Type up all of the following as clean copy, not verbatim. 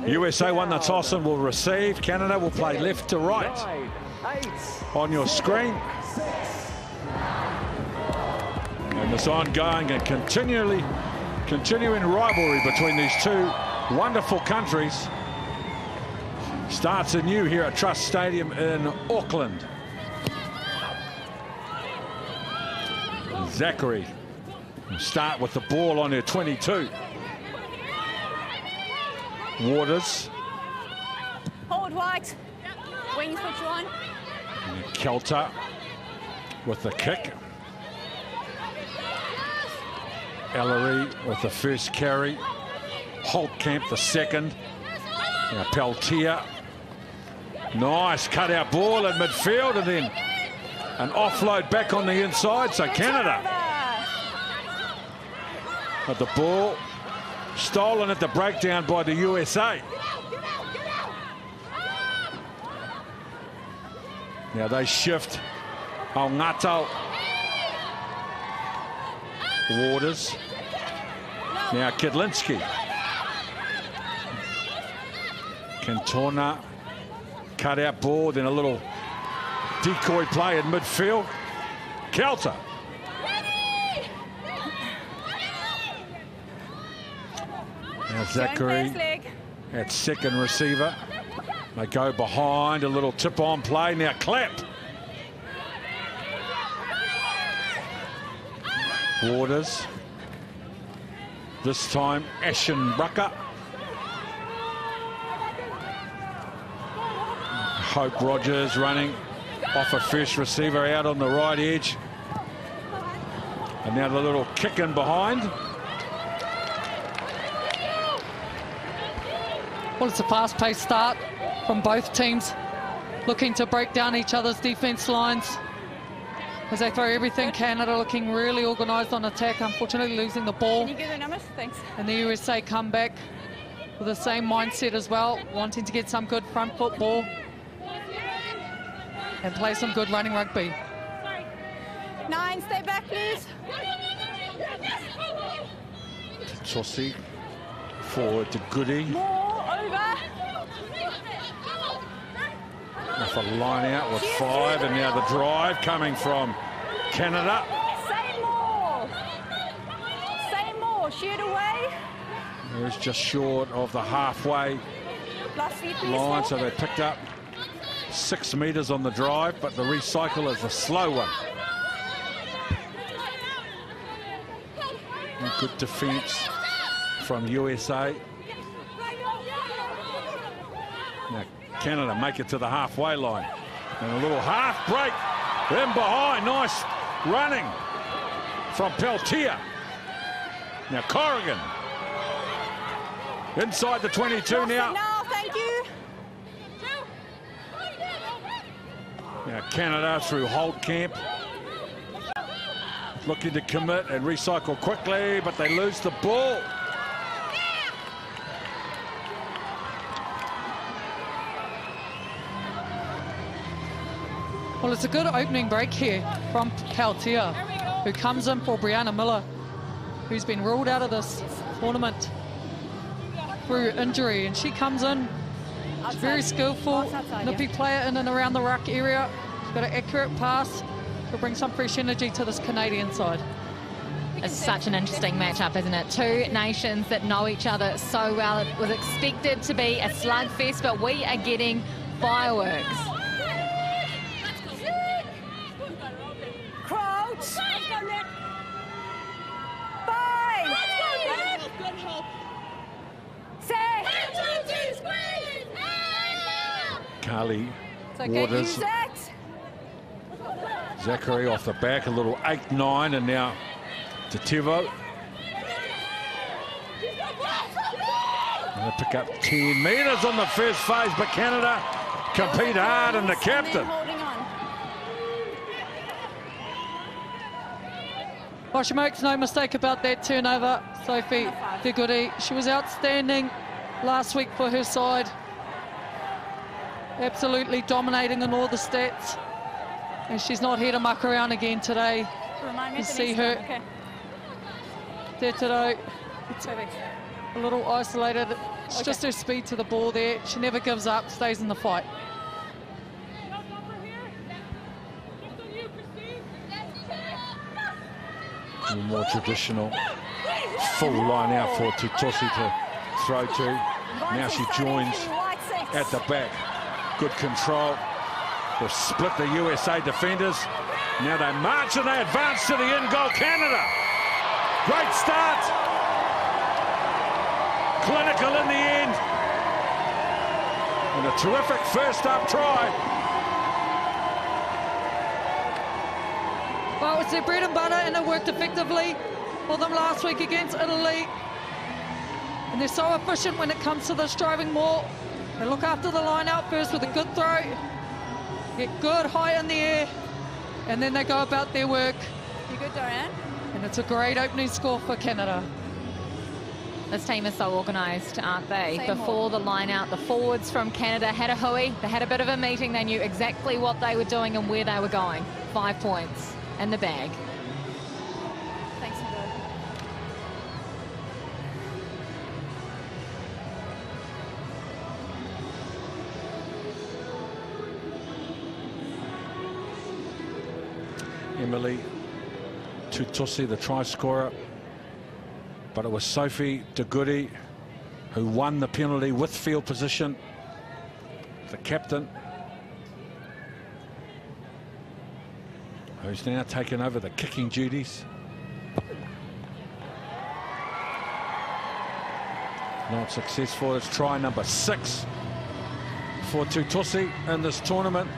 USA won the toss and will receive. Canada will play left to right on your screen. And this ongoing and continuing rivalry between these two wonderful countries starts anew here at Trust Stadium in Auckland. Zachary will start with the ball on her 22. Waters. Hold white. Wings switch on. And Kelter with the kick. Ellery with the first carry. Holtkamp the second. Now Peltier. Nice cut-out ball in midfield, and then an offload back on the inside. So Canada. But the ball stolen at the breakdown by the USA. Now they shift. Aungato. Waters. Now Kedlinski. Cantona. Cut out ball, then a little decoy play in midfield. Kelter. Now Zachary at second receiver. They go behind, a little tip-on play. Now Clapp. Waters. This time Ashenbrucker. Hope Rogers running off a first receiver out on the right edge. And now the little kick in behind. Well, it's a fast-paced start from both teams, looking to break down each other's defence lines as they throw everything. Canada looking really organised on attack, unfortunately losing the ball. Can you give the numbers? Thanks. And the USA come back with the same mindset as well, wanting to get some good front foot ball and play some good running rugby. 9, stay back, please. Tossi forward to Goody. More over. Off a line out with 5, and now the drive coming from Canada. Say more. Say more. Shoot away. It's just short of the halfway line, so they picked up 6 metres on the drive, but the recycle is a slow one. And good defence from USA. Now Canada make it to the halfway line. And a little half break. Then behind, nice running from Peltier. Now Corrigan. Inside the 22 now. Now, thank you. Now Canada through Holtkamp. Looking to commit and recycle quickly, but they lose the ball. Well, it's a good opening break here from Peltier, who comes in for Brianna Miller, who's been ruled out of this tournament through injury, and she comes in. She's very skillful, nippy player in and around the ruck area. She's got an accurate pass to bring some fresh energy to this Canadian side. It's such an interesting matchup, isn't it? Two nations that know each other so well. It was expected to be a slugfest, but we are getting fireworks. Carly It's okay, Waters. use that. Zachary off the back, a little 8-9, and now to Tivo. They pick up 10 metres on the first phase, but Canada compete hard, and the captain. Holding on. Well, she makes no mistake about that turnover, Sophie De Goody. She was outstanding last week for her side. Absolutely dominating in all the stats. And she's not here to muck around again today. Remind me You of the see next her one, okay. there today. Perfect. A little isolated. It's just her speed to the ball there. She never gives up, stays in the fight. A more traditional full line out for Tutosi to throw to. Now she joins at the back. Good control. They've split the USA defenders. Now they march and they advance to the end goal, Canada. Great start. Clinical in the end. And a terrific first up try. Well, it's their bread and butter, and it worked effectively for them last week against Italy. And they're so efficient when it comes to this driving maul. They look after the line out first with a good throw. Get good high in the air, and then they go about their work. You good, Dorian? And it's a great opening score for Canada. This team is so organised, aren't they? Same Before the line out, the forwards from Canada had a hui. They had a bit of a meeting. They knew exactly what they were doing and where they were going. 5 points in the bag. Thanks, Nico. Emily Tutosi, the try scorer. But it was Sophie De Goody who won the penalty with field position. The captain, who's now taken over the kicking duties. Not successful. It's try number 6 for Tutosi in this tournament.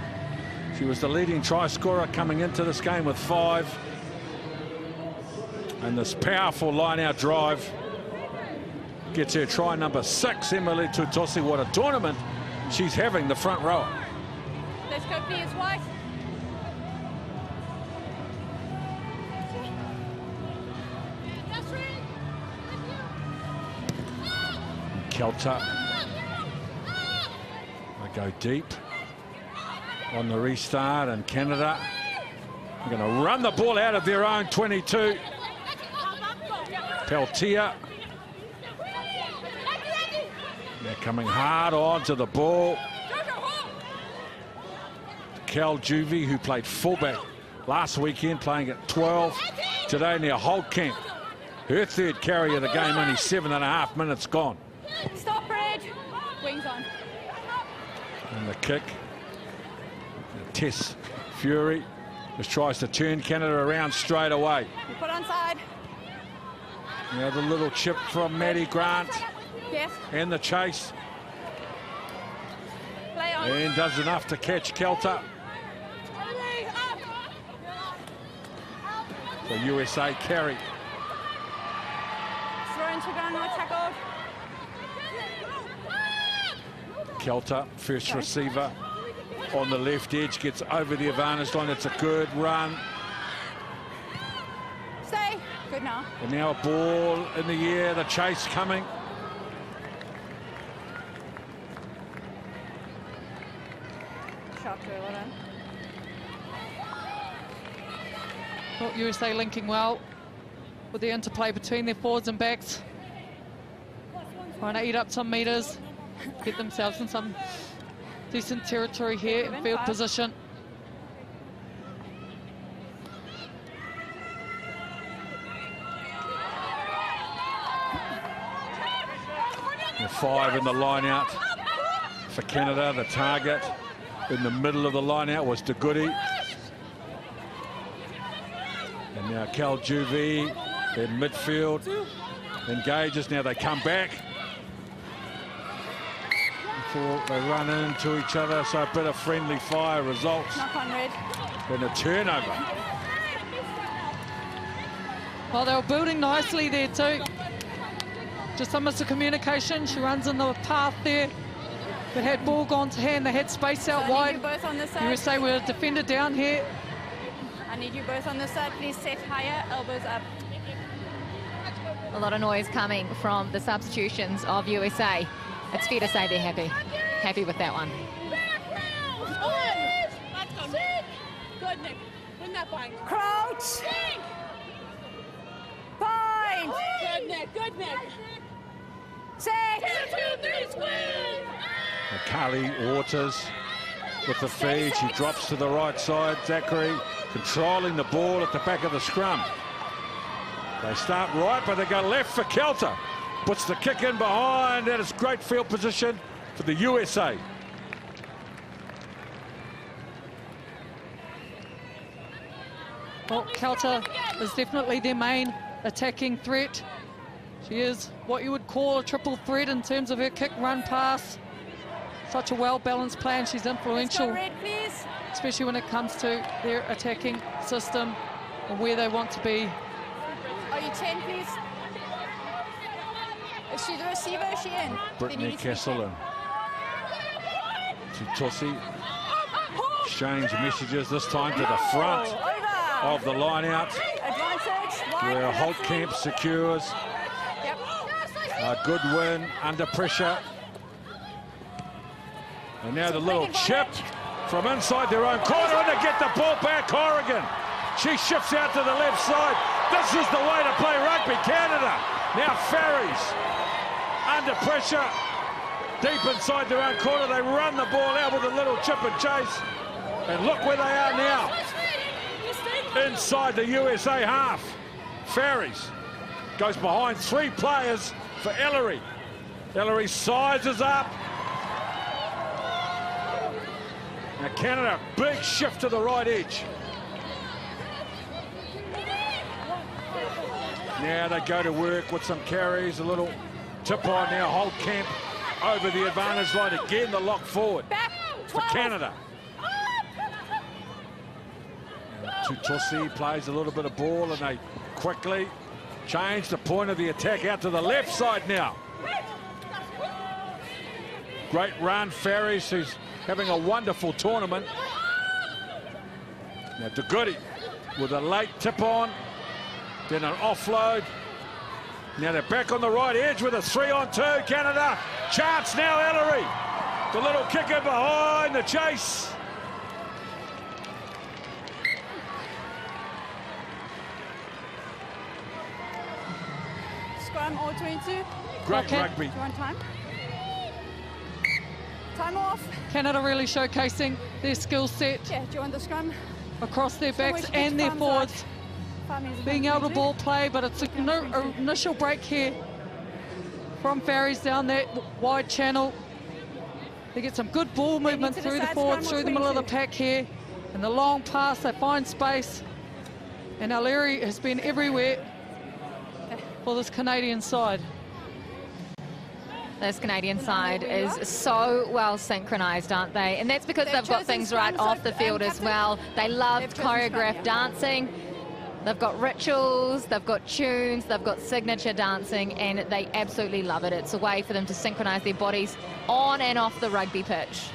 She was the leading try scorer coming into this game with 5. And this powerful line-out drive gets her try number 6. Emily Tutosi, what a tournament she's having, the front rower. Let's go, please, White. Kelter. They go deep on the restart, and Canada are going to run the ball out of their own 22. Peltier. They're coming hard onto the ball. Cal Juvie, who played fullback last weekend, playing at 12. Today in their Holtkamp. Her third carry of the game, only 7.5 minutes gone. Stop, Bridge. Wings on. And the kick. Tess Fury just tries to turn Canada around straight away. You put on side. Now the little chip from Maddie Grant. Yes. And the chase. Play on. And does enough to catch Kelter. The USA carry. Throw into ground, not tackled. Kelter, first receiver on the left edge, gets over the advantage line. It's a good run. Stay. Good now. And now a ball in the air, the chase coming. Shot to well done. Well, USA linking well with the interplay between their forwards and backs. Trying to eat up some metres, get themselves in some decent territory here in field position. And 5 in the line out for Canada. The target in the middle of the line out was De Goody. And now Cal Juvie in midfield engages. Now they come back. before they run into each other, so a bit of friendly fire results Knock on red. in a turnover. Well, they were building nicely there too. Just some miscommunication. She runs in the path there. But had ball gone to hand, they had space out So I need wide. you both on this side. USA were a defender down here. I need you both on this side. Please set higher, elbows up. A lot of noise coming from the substitutions of USA. It's fair to say they're happy with that one. Good, Nick. Win that bind. Crouch. Bind. Good, Nick. Good, Nick. Set. 2, 3, squeeze. Carly Waters with the feed. She drops to the right side. Zachary controlling the ball at the back of the scrum. They start right, but they go left for Kelter. Puts the kick in behind. That is great field position for the USA. Well, Kelter is definitely their main attacking threat. She is what you would call a triple threat in terms of her kick, run, pass. Such a well-balanced plan. She's influential, Let's go red, please. especially when it comes to their attacking system and where they want to be. Are you 10, please? Is she the receiver? Is she in? Then you Brittany need to be Kessel 10. and Tutossi exchange messages, this time to the front Over. of the line out, Advantage. Wide where left Holtkamp secures Yep. a good win under pressure. And now the little chip from inside their own corner, and they get the ball back, Oregon. She shifts out to the left side. This is the way to play rugby, Canada. Now Ferries under pressure, deep inside their own corner. They run the ball out with a little chip and chase. And look where they are now. Inside the USA half. Ferries goes behind 3 players for Ellery. Ellery sizes up. Now Canada, big shift to the right edge. Now they go to work with some carries, a little tip on now. Holtkamp over the advantage line. Again, the lock forward Back. for 12. Canada. Tutossi plays a little bit of ball, and they quickly change the point of the attack out to the left side now. Great run, Ferries, who's having a wonderful tournament. Now DeGoody with a late tip on, then an offload. Now they're back on the right edge with a 3-on-2. Canada, chance now, Ellery. The little kicker behind the chase. Scrum or 22. Great Okay. rugby. Do you want time? Time off. Canada really showcasing their skill set Yeah, do you want the scrum? across their Somewhere backs she gets and their crumbs forwards. 5 minutes. Being able to ball play, but it's an initial break here from Ferries down that wide channel. They get some good ball movement to the through the side forwards, scrum or through the middle of the 22. pack here. And the long pass, they find space. And O'Leary has been everywhere for this Canadian side. This Canadian side is so well synchronised, aren't they? And that's because They've they've got chosen things right scrums off like, the field as Captain. well. They love They've chosen scrum, choreographed yeah. dancing. They've got rituals, they've got tunes, they've got signature dancing, and they absolutely love it. It's a way for them to synchronise their bodies on and off the rugby pitch.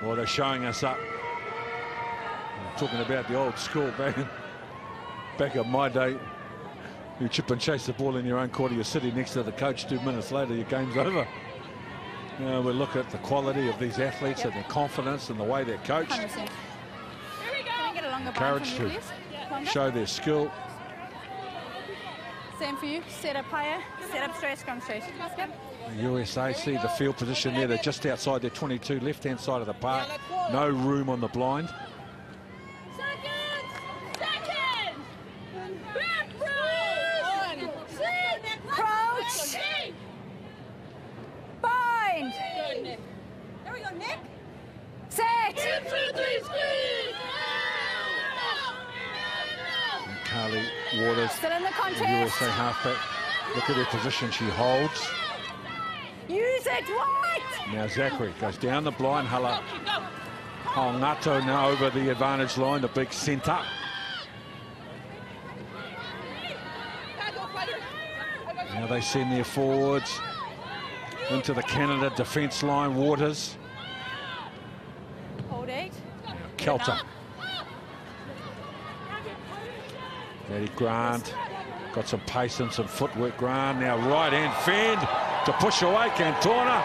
Well, they're showing us up. I'm talking about the old school back in my day. You chip and chase the ball in your own quarter, you're sitting next to the coach 2 minutes later, your game's over. Now we look at the quality of these athletes and their confidence and the way they're coached, 100%. Can I get a longer encouraged from you, to please? Longer. show their skill. Same for you. Set up higher. Set up straight. Scrum straight. Yep. The USA see the field position there. They're just outside their 22, left-hand side of the park. No room on the blind. Harley Waters, Still in the the contest. USA halfback. Look at her position she holds. Use it, White. Now Zachary goes down the blind. Hala Ngato now over the advantage line, the big centre. Now they send their forwards into the Canada defence line. Waters. Hold 8. Now Kelter. Eddie Grant. Got some pace and some footwork. Grant now right hand fend to push away. Cantona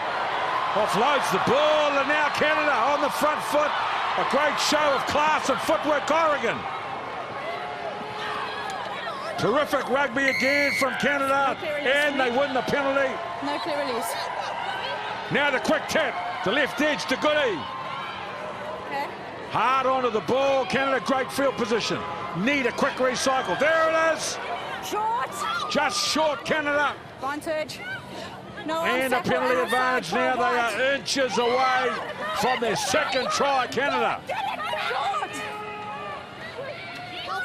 offloads the ball, and now Canada on the front foot. A great show of class and footwork, Oregon. Terrific rugby again from Canada, and they win the penalty. No clear release. Now the quick tap, the left edge to Goody. Okay. Hard onto the ball. Canada, great field position. Need a quick recycle. There it is. Short. Just short, Canada. Advantage. No And a settle penalty outside advantage now. They are inches away from their second try, Canada. Short.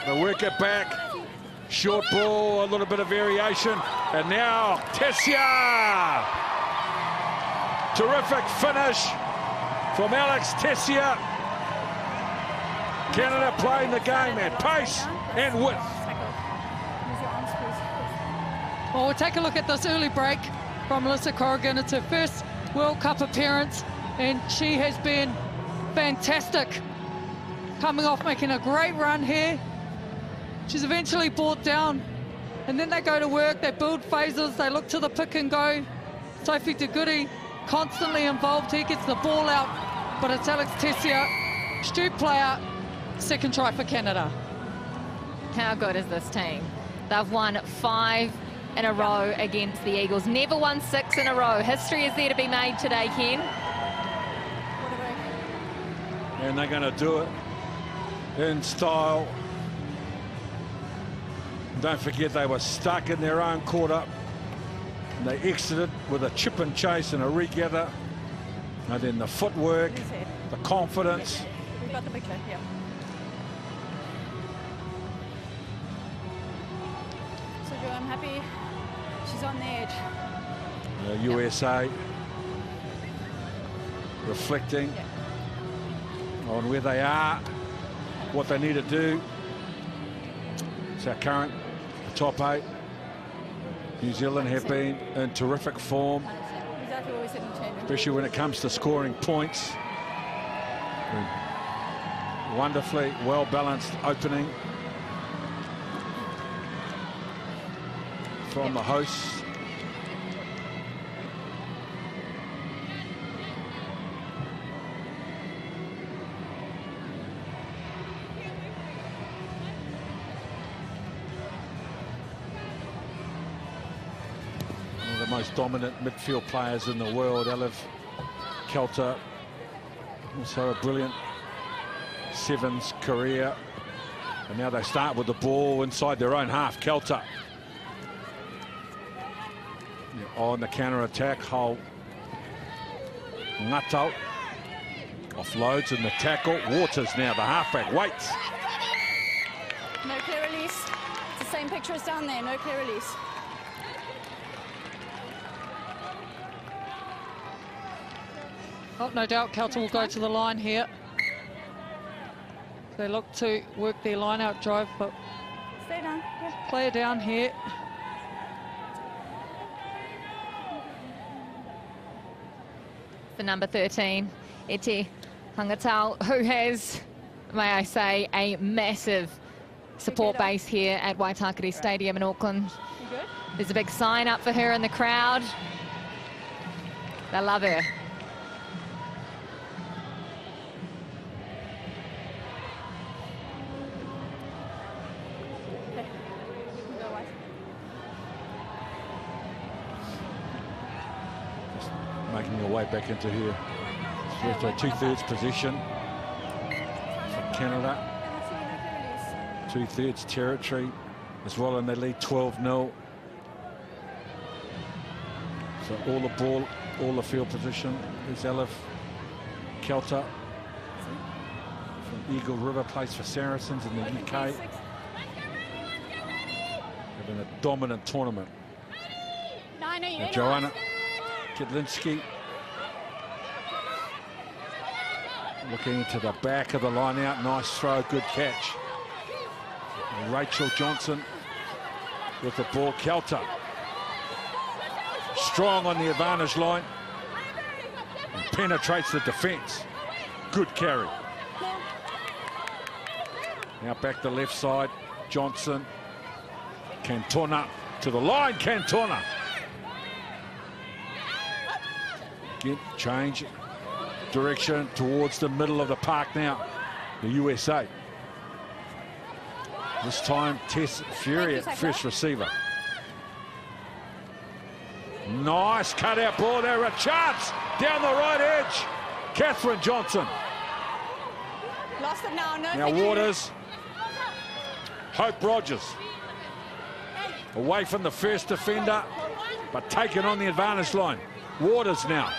They work it back. Short ball, a little bit of variation. And now Tessia. Terrific finish from Alex Tessia. Canada playing the game at pace and width. Use your arms, please. Well, we'll take a look at this early break from Melissa Corrigan. It's her first World Cup appearance, and she has been fantastic. Coming off making a great run here. She's eventually brought down, and then they go to work, they build phases, they look to the pick and go. Sophie De Goody constantly involved here, gets the ball out, but it's Alex Tessia, astute player, second try for Canada. How good is this team? They've won 5 in a row against the Eagles. Never won 6 in a row. History is there to be made today, Ken. And they're going to do it in style. Don't forget they were stuck in their own quarter. And they exited with a chip and chase and a regather. And then the footwork, the confidence. We've got the picture here. So Joe, I'm happy she's on the edge. USA reflecting on where they are, what they need to do. It's our current top 8. New Zealand have been in terrific form, Exactly what we said in the change room. especially when it comes to scoring points. Wonderfully well-balanced opening from the hosts. One of the most dominant midfield players in the world, Elif Kelter. Also a brilliant sevens career. And now they start with the ball inside their own half. Kelter on the counter-attack. Hull Ngato offloads in the tackle. Waters now, the halfback, waits. No clear release. It's the same picture as down there. No clear release. Oh, no doubt Kelter will go to the line here. They look to work their line-out drive, but Stay down. Yeah. player down here. The number 13, Ete Hangatau, who has, may I say, a massive support base here at Waitakere Stadium in Auckland. You good? There's a big sign up for her in the crowd. They love her. Making her way back into here. With a 2/3 possession for Canada. 2/3 territory as well, and they lead 12-0. So all the ball, all the field position is Elif Kelter from Eagle River, plays for Saracens in the UK. having a dominant tournament. Nina, you Now Joanna Kidlinski looking into the back of the line out. Nice throw, good catch. And Rachel Johnson with the ball. Kelter strong on the advantage line and penetrates the defence. Good carry. Now back the left side. Johnson. Cantona to the line. Cantona. Again, change direction towards the middle of the park now. The USA. This time Tess Fury at first receiver. Nice cut-out ball there. A chance down the right edge. Catherine Johnson. lost it now. No, Now Waters. Hope Rogers. Away from the first defender, but taken on the advantage line. Waters now.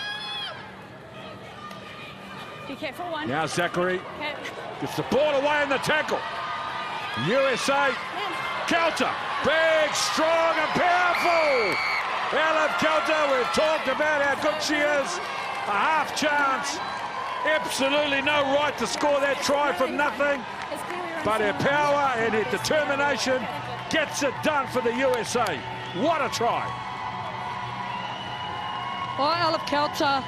Be careful, one. Now Zachary Okay. gets the ball away in the tackle. USA. Kelter. Big, strong and powerful. Ellen Kelter, we've talked about how good she is. A half chance. Absolutely no right to score that try from nothing. But her power and her determination gets it done for the USA. What a try. Oh, Ellen Kelter.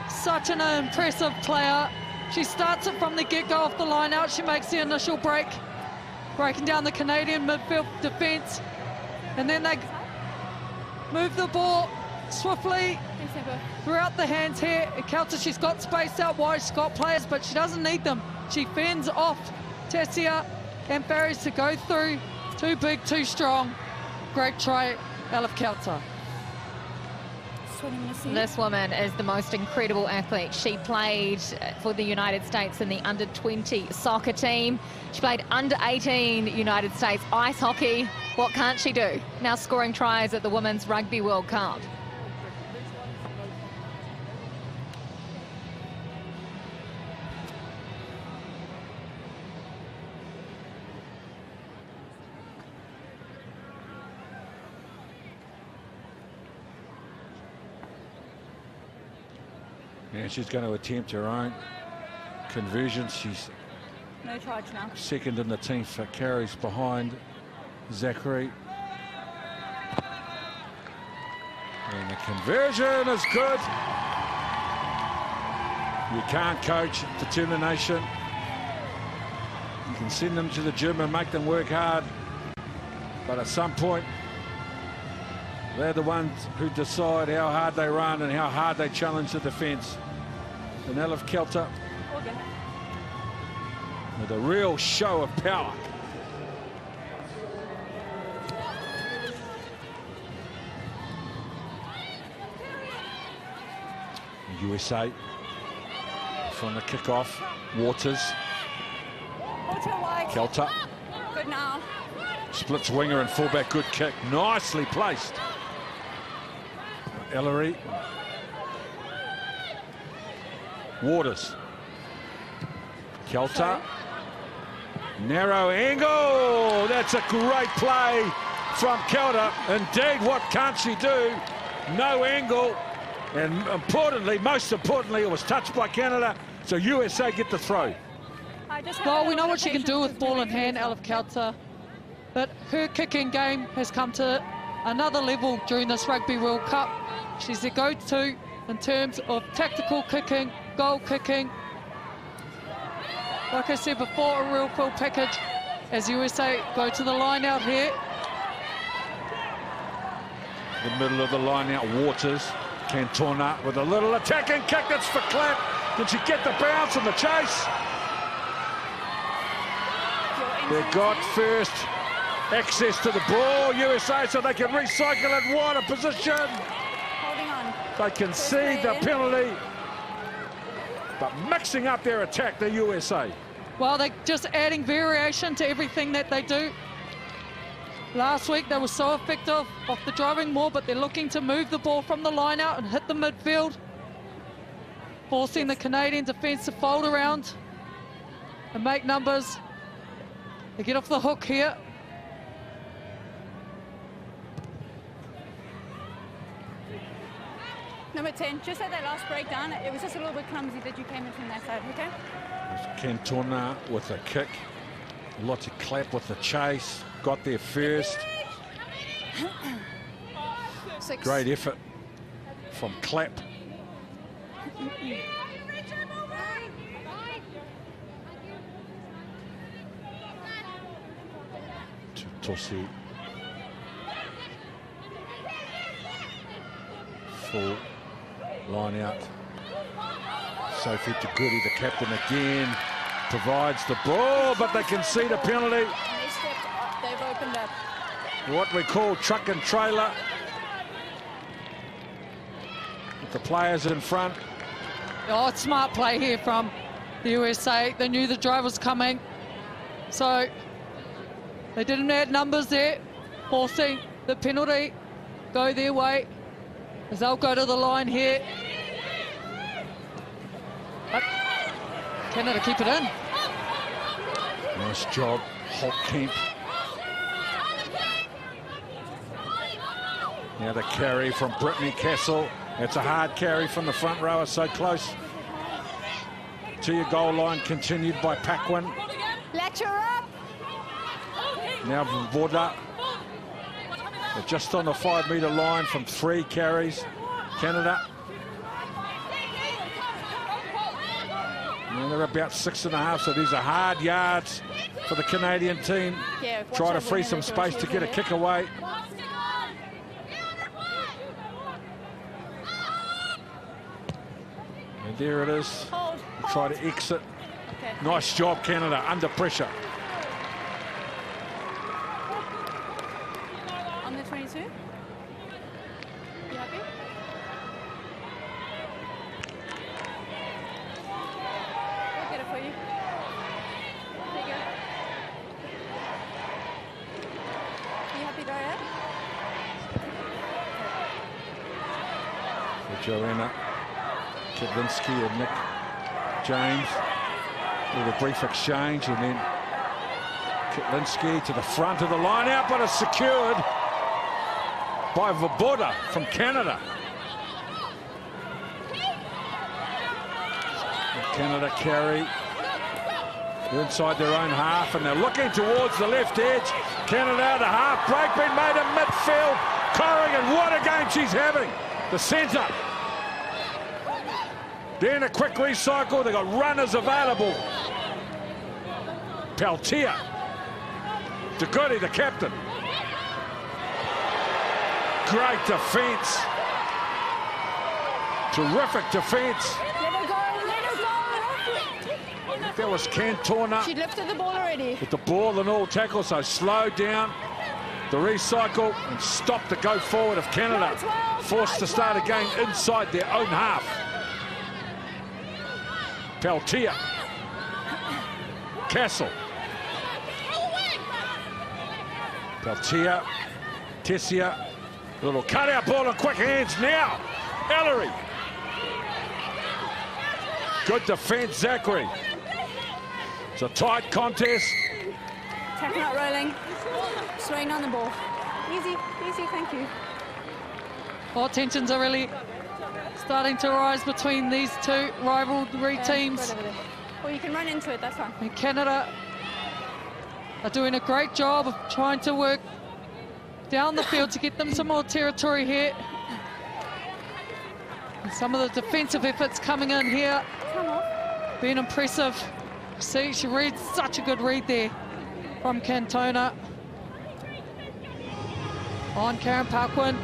Such an impressive player. She starts it from the get-go off the line out. She makes the initial break, breaking down the Canadian midfield defence. And then they move the ball swiftly throughout the hands here. Kelter, she's got space out wide, she's got players, but she doesn't need them. She fends off Tessia and Barry's to go through. Too big, too strong. Great try, Ellen Kelter. This woman is the most incredible athlete. She played for the United States in the under-20 soccer team. She played under-18 United States ice hockey. What can't she do? Now scoring tries at the Women's Rugby World Cup. And she's going to attempt her own conversion. She's No charge now. second in the team for carries behind Zachary. And the conversion is good. You can't coach determination. You can send them to the gym and make them work hard. But at some point, they're the ones who decide how hard they run and how hard they challenge the defence. And Ellen Kelter with a real show of power. USA from the kickoff. Waters. Kelter. Good now. Splits winger and fullback. Good kick. Nicely placed. Ellery. Waters. Kelter. Narrow angle. That's a great play from Kelter. Indeed, what can't she do? No angle. And importantly, most importantly, it was touched by Canada. So USA get the throw. Well, we know what she can do with ball in hand, Ellen Kelter. But her kicking game has come to another level during this Rugby World Cup. She's the go-to in terms of tactical kicking, goal kicking. Like I said before, a real full package as USA go to the line out here. The middle of the line out, Waters. Cantona with a little attacking kick that's for Clapp. Did she get the bounce and the chase? They got first access to the ball, USA, so they can recycle it wider position. Holding on. They concede the penalty, but mixing up their attack, the USA. Well, they're just adding variation to everything that they do. Last week, they were so effective off the driving maul, but they're looking to move the ball from the line out and hit the midfield, forcing the Canadian defence to fold around and make numbers. They get off the hook here. Number 10, just at that last breakdown, it was just a little bit clumsy that you came in from that side, okay? Cantona with a kick. Lots of clap with the chase. Got there first. 6. Great effort from Clap. To Tosi. Full line out. Sophie to Goody, the captain again, provides the ball, but they concede a penalty. They stepped up, they've opened up. What we call truck and trailer. With the players in front. Oh, it's smart play here from the USA. They knew the drive was coming, so they didn't add numbers there, forcing the penalty go their way as they'll go to the line here. But Canada keep it in. Nice job, Holtkamp. Now the carry from Brittany Castle. It's a hard carry from the front rower, so close to your goal line, continued by Paquin. Lecture up! Now Voda. They're just on the 5 metre line from 3 carries. Canada. And they're about 6.5, so these are hard yards for the Canadian team. Yeah, Try to free some space to get a kick away. And there it is. Hold. Try to exit. Okay. Nice job, Canada, under pressure. On the 22. You happy? We'll get it for you. There you go. You happy, Daria? For Joanna Kedlinski and Nick James. A little brief exchange, and then Kedlinski to the front of the line out, but it's secured by Voboda from Canada. And Canada carry inside their own half, and they're looking towards the left edge. Canada, the half break being made in midfield. Corrigan, what a game she's having. The centre. Then a quick recycle. They've got runners available. Peltier. De Goody, the captain. Great defence. Terrific defence. Let her go, let her go. I think that was Cantona She lifted the ball already. with the ball and all tackle, so slow down the recycle and stop the go forward of Canada. Forced to start again inside their own half. Peltier. Castle. Peltier. Tessia. Little cutout ball and quick hands now. Ellery. Good defence, Zachary. It's a tight contest. Tackle not rolling. Swing on the ball. Easy, easy, thank you. Well, tensions are really starting to rise between these two rivalry teams. Right over there. Well, you can run into it, that's fine. And Canada are doing a great job of trying to work down the field to get them some more territory here. And some of the defensive efforts coming in here, Come on. being impressive. See, she reads such a good read there from Cantona. On Karen Paquin.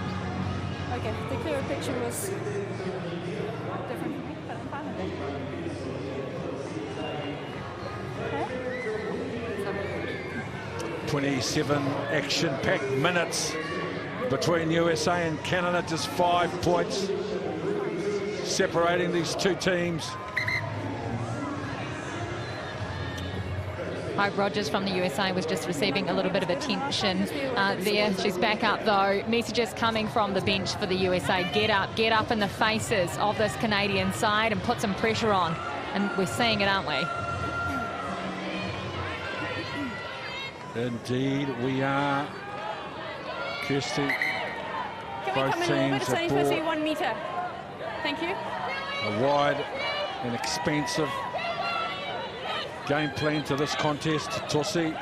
Okay, the clearer picture was different from me, but I'm fine with it. Okay. 27 action-packed minutes between USA and Canada, just 5 points separating these two teams. Hope Rogers from the USA was just receiving a little bit of attention there. She's back up though. Messages coming from the bench for the USA. Get up in the faces of this Canadian side and put some pressure on. And we're seeing it, aren't we? Indeed, we are. Kirsty, Can we both come in a little bit? teams It's have only supposed to be brought 1 metre. Thank you. A wide and expensive game plan to this contest. Tosi.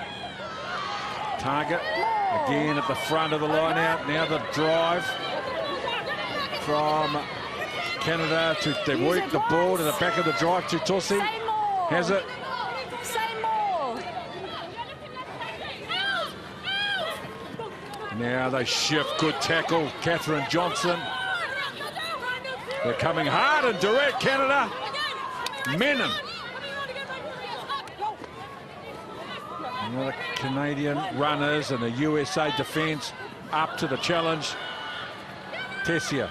Target again at the front of the line out. Now the drive from Canada to they work the ball to the back of the drive to Tosi. Has it. Same more. Now they shift. Good tackle. Catherine Johnson. They're coming hard and direct, Canada. Menon. Another Canadian runners and a USA defence up to the challenge. Tessia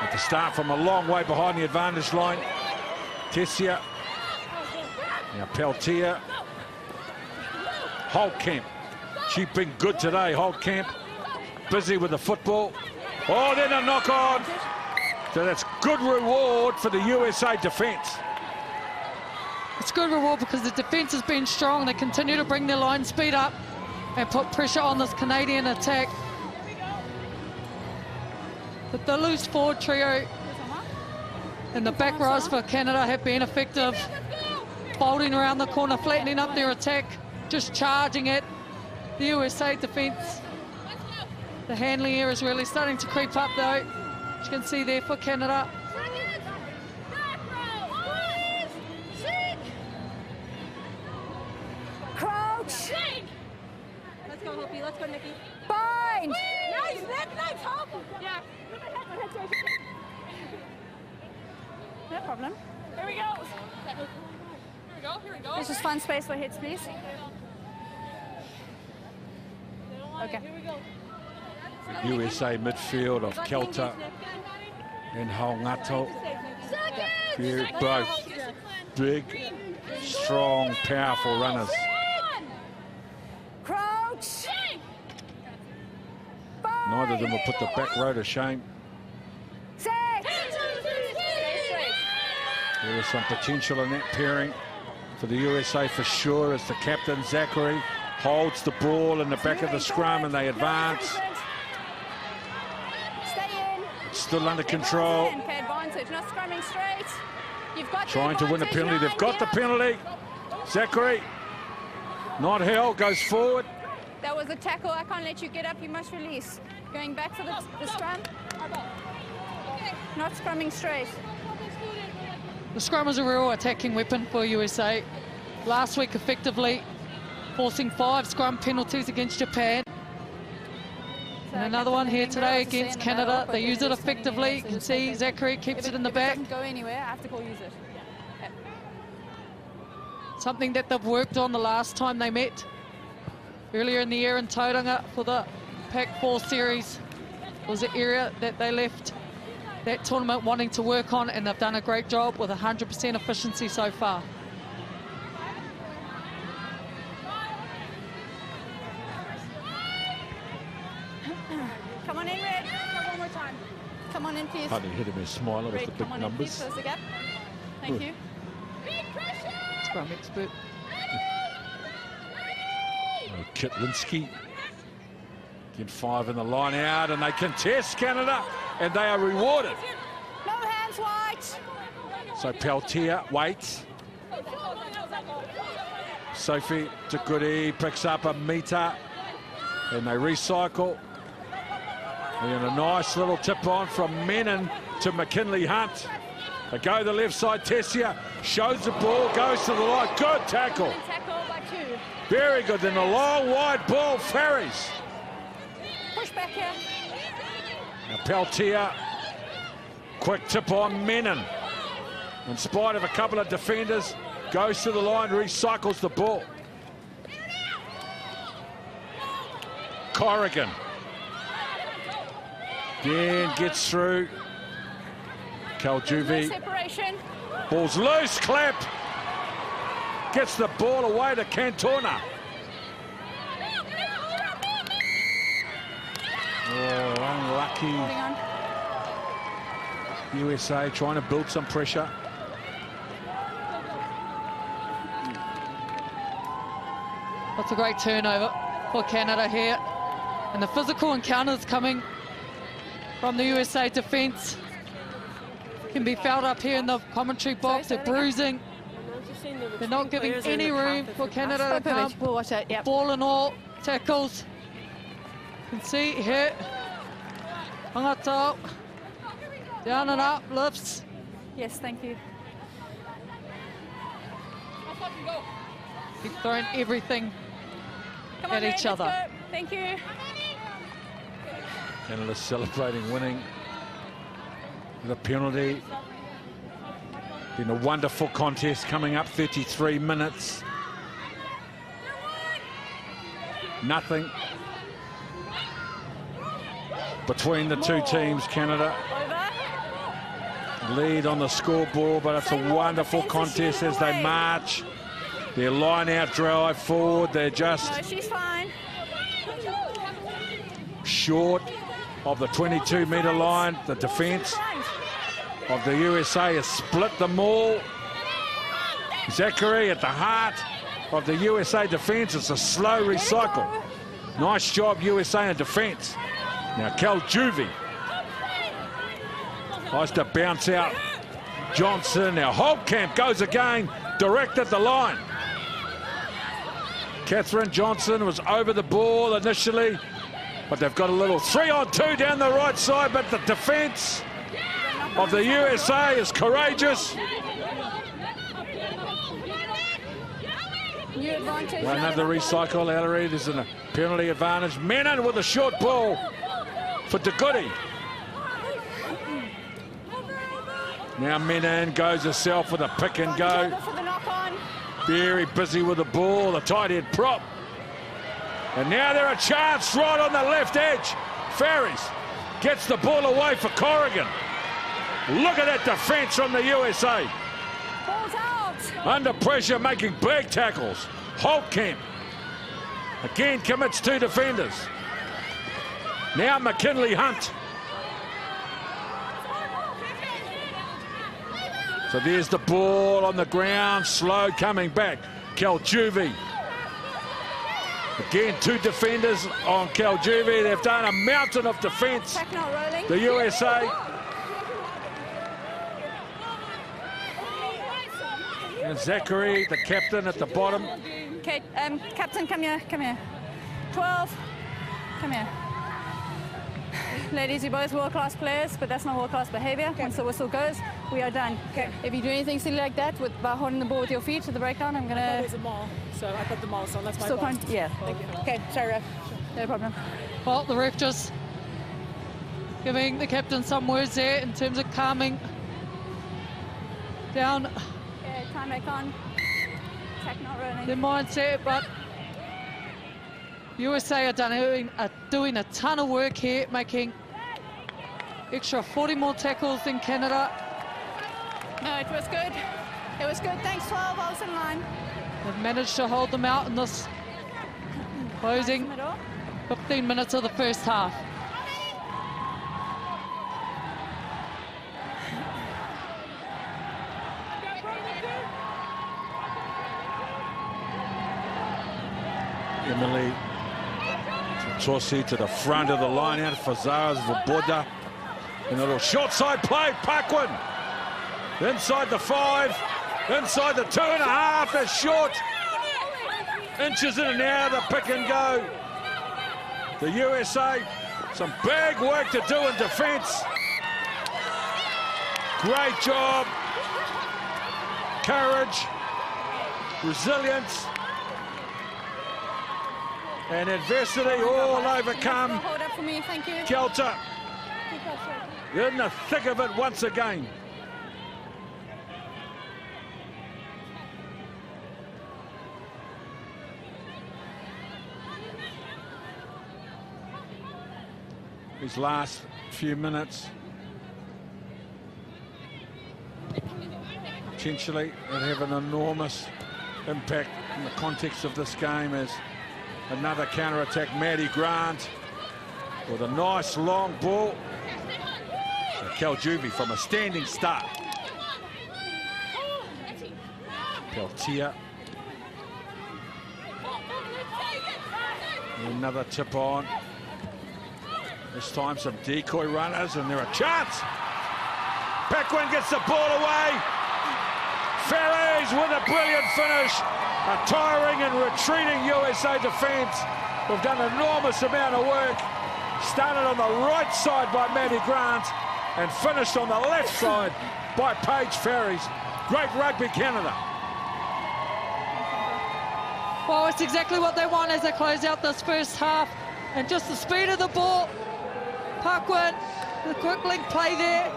at the start from a long way behind the advantage line. Tessia. Now Peltier. Holtkamp. She's been good today, Holtkamp. Busy with the football. Oh, then a knock on. So that's good reward for the USA defence. It's good reward because the defence has been strong. They continue to bring their line speed up and put pressure on this Canadian attack. But the loose forward trio and the back rows for Canada have been effective. Folding around the corner, flattening up their attack, just charging it. The USA defence. The handling here is really starting to creep up though. As you can see there for Canada. Crouch. Let's go, Hopi. Let's go, Nikki. Bind. Nice, nice, Hope. Yeah. No problem. Here we go. Here we go, here we go. Let's just find space for hits, please. Okay. Here we go. USA midfield of Kelta and Hongato. Both big, strong, powerful runners. Crouch. Neither of them will put the back row to shame. Six. There is some potential in that pairing for the USA for sure as the captain, Zachary, holds the ball in the back of the scrum and they advance. Stay in. Still under control. Okay, advantage. Not scrumming straight. You've got Trying to win a penalty. They've got the penalty. Zachary, not held, goes forward. That was a tackle. I can't let you get up. You must release. Going back to the scrum. Not scrumming straight. The scrum is a real attacking weapon for USA. Last week effectively forcing 5 scrum penalties against Japan. And another one here today against Canada. They use it effectively. You can see Zachary keeps it in the back. If it doesn't go anywhere, I have to call use it. Something that they've worked on the last time they met earlier in the year in Tauranga for the Pac-4 series. It was an area that they left that tournament wanting to work on, and they've done a great job with 100% efficiency so far. Come on in, Red. One more time. Come on in, please. Hardly hit him a smiler with Red, the big come on in, please. numbers. Close the gap. Thank you. Scrum expert. Kitlinski. Get 5 in the line out and they contest Canada and they are rewarded. No hands, White. So Peltier waits. Sophie Tukuri picks up a meter and they recycle. And a nice little tip on from Menon to McKinley Hunt. They go to the left side. Tessia shows the ball, goes to the line. Good tackle. Good tackle by 2. Very good. Then a long wide ball, Ferries. Push back here. Now Peltier, quick tip on Menon. In spite of a couple of defenders, goes to the line, recycles the ball. Corrigan. Again, gets through. Kaljuvi. Separation. Ball's loose, Clap. Gets the ball away to Cantona. Oh, unlucky. Holding on. USA trying to build some pressure. That's a great turnover for Canada here. And the physical encounters coming from the USA defence. can be felt up here in the commentary box. They're bruising. They're not giving any room for Canada to come. We'll watch it, yep. Ball and all, tackles. You can see here, Hangatau, down and up, lifts. Yes, thank you. Keep throwing everything Come at on, mate, each let's other. go. Thank you. Canada celebrating winning the penalty. Been a wonderful contest coming up, 33 minutes. Nothing between the two teams. Canada lead on the scoreboard, but it's a wonderful contest as they march. Their line-out drive forward, they're just No, she's fine. short of the 22-metre line. The defence of the USA has split them all. Zachary at the heart of the USA defence. It's a slow recycle. Nice job, USA in defence. Now, Cal Juvie tries to bounce out Johnson. Now, Holtkamp goes again, direct at the line. Catherine Johnson was over the ball initially, but they've got a little 3-on-2 down the right side, but the defence of the USA is courageous. New advantage. Well, another recycle, Ellery. There's a penalty advantage. Menon with a short ball for De Goody. Now Menon goes herself with a pick and go. For the knock on. Very busy with the ball, the tight end prop. And now they're a chance right on the left edge. Ferries gets the ball away for Corrigan. Look at that defence from the USA. Ball's out. Under pressure, making big tackles. Holtkamp again commits two defenders. Now McKinley Hunt. So there's the ball on the ground, slow coming back. Kaljuvie. Again, two defenders on Kaljuvie. They've done a mountain of defence. Attack not rolling. The USA. And Zachary, the captain, at the bottom. Okay, Captain, come here, come here. 12, come here. Ladies, you're both world-class players, but that's not world-class behaviour. Once the whistle goes, we are done. Okay. If you do anything silly like that, by holding the ball with your feet to the breakdown, I'm going to... It was a maul, so I put the maul, so that's my Still fault. can't... Yeah. Thank you. Okay, sorry, ref. No problem. Well, the ref just giving the captain some words there in terms of calming down Okay, time back on. Attack not rolling. their mindset, but USA are doing a ton of work here, making extra 40 more tackles than Canada. No, it was good. It was good. Thanks, 12. I was in line. They've managed to hold them out in this closing Middle. 15 minutes of the first half. Emily Tossi to the front of the line out for Zara Svoboda. And a little short side play, Paquin. Inside the 5, inside the 2.5, they're short. Inches in and out, the pick and go. The USA, some big work to do in defence. Great job. Courage, resilience, and adversity all overcome. Hold up for me, thank you. Kelter in the thick of it once again. These last few minutes potentially will have an enormous impact in the context of this game as another counter-attack. Maddie Grant with a nice long ball. Kaljuvie from a standing start. Peltier. Another tip on. This time some decoy runners and they're a chance. Paquin gets the ball away. Ferries with a brilliant finish. A tiring and retreating USA defence. We've done an enormous amount of work. Started on the right side by Maddie Grant and finished on the left side by Paige Ferries. Great rugby, Canada. Well, it's exactly what they want as they close out this first half. And just the speed of the ball. Paquin, the quick link play there.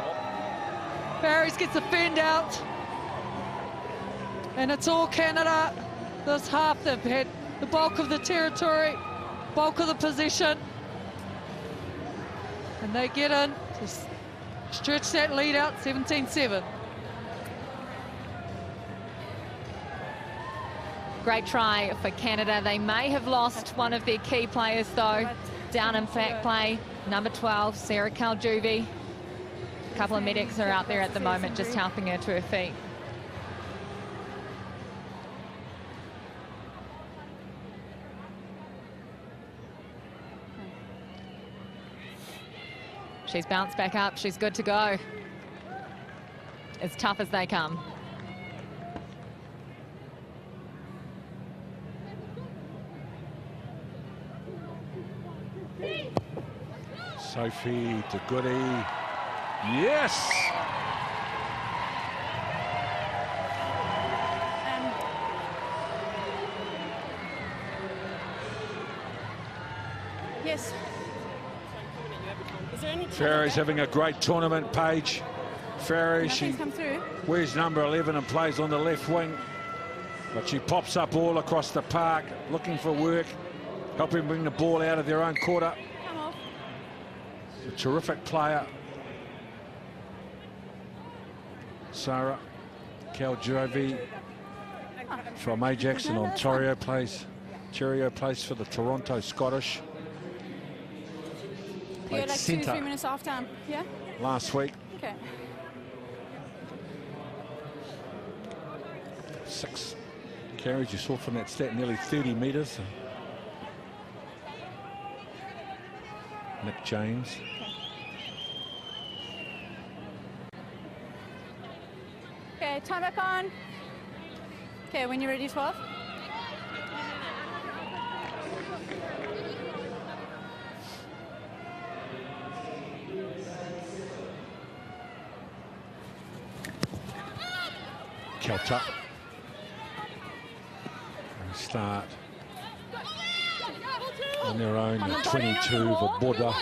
Ferries gets the fend out. And it's all Canada. This half, they've had the bulk of the territory, bulk of the possession. And they get in to stretch that lead out, 17-7. Great try for Canada. They may have lost one of their key players, though. Down in fact play, number 12, Sarah Kaljuvi. A couple of medics are out there at the moment just helping her to her feet. She's bounced back up. She's good to go. As tough as they come. Sophie to Goody. Yes! Yes. Ferries having a great tournament, Paige. Ferries, she Nothing's come through. wears number 11 and plays on the left wing. But she pops up all across the park, looking for work, helping bring the ball out of their own quarter. Come off. A terrific player. Sarah Kaljovi from Ajax in Ontario plays for the Toronto Scottish. You're Played like 2 or 3 centre minutes off time. Yeah? last week. Okay. 6 carries you saw from that stat, nearly 30 metres. Nick James. Okay, time back on. Okay, when you're ready, 12. Kelta. And start on their own, the 22 of Boda.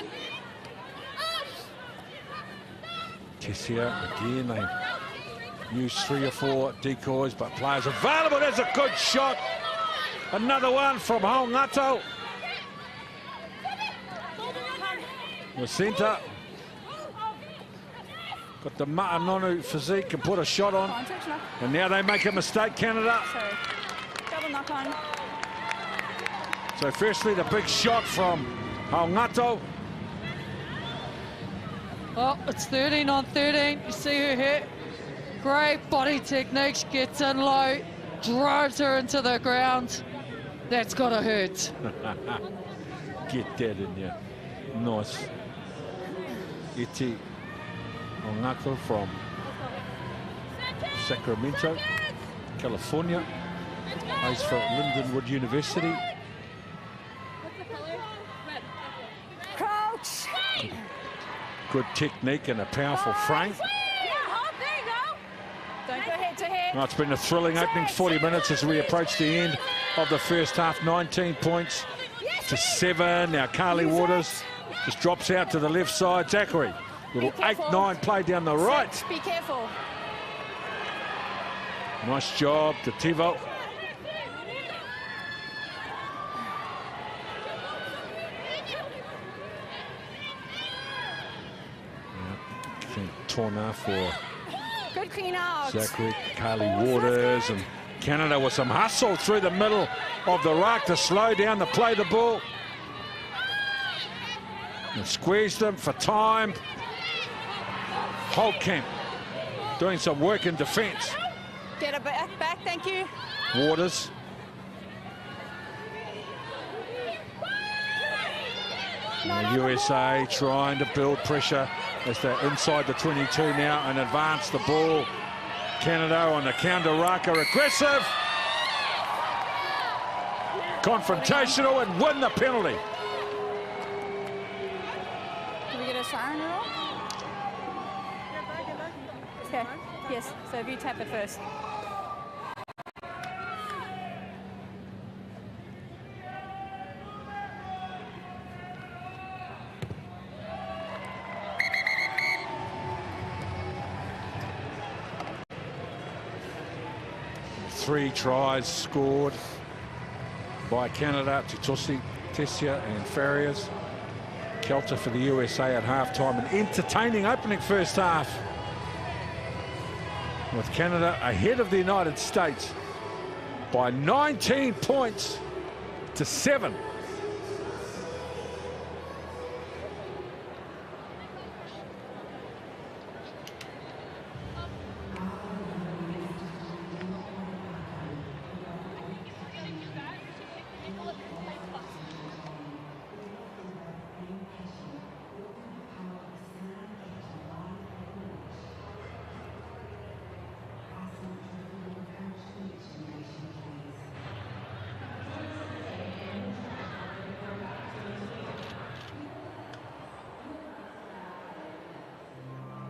Tessia again, they use 3 or 4 decoys, but players available. There's a good shot. Another one from Hongato. The centre. Got the Ma'anonu physique and put a shot on. And now they make a mistake, Canada. Sorry. Double knock on. So firstly, the big shot from Hongato. Oh, it's 13 on 13. You see her hit. Great body technique. She gets in low, drives her into the ground. That's gotta hurt. Get that in there. Nice. Iti Hongato from Sacramento, California. Plays for Lindenwood University. Crouch. Good technique and a powerful frame. Don't go head to head. Well, it's been a thrilling opening 40 minutes as we approach the end of the first half. 19 points to 7. Now Carly Waters just drops out to the left side. Zachary, little 8-9 play down the right. Be careful. Nice job to Tivo. Torna for Good clean out. Zachary, Carly Waters, and Canada with some hustle through the middle of the ruck to slow down the play the ball. And squeeze them for time. Holtkamp doing some work in defence. Get it back, thank you. Waters. And the USA trying to build pressure as they're inside the 22 now and advance the ball. Canada on the counter ruck are aggressive, confrontational, and win the penalty. Did we get a siren at all? Okay, yes, so if you tap it first. Three tries scored by Canada, Tutusi, Tessia and Farriers. Kelter for the USA at half-time. An entertaining opening first half, with Canada ahead of the United States by 19 points to 7.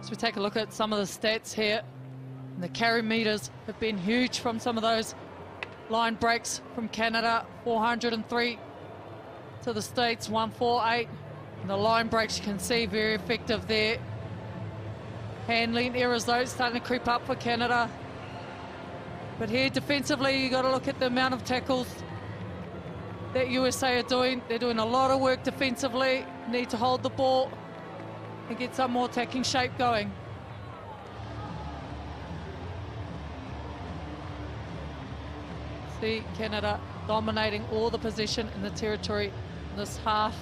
So we take a look at some of the stats here. And the carry meters have been huge from some of those line breaks from Canada. 403 to the States, 148. And the line breaks you can see very effective there. Handling errors though starting to creep up for Canada. But here defensively you got to look at the amount of tackles that USA are doing. They're doing a lot of work defensively. Need to hold the ball and get some more attacking shape going. See Canada dominating all the possession in the territory in this half.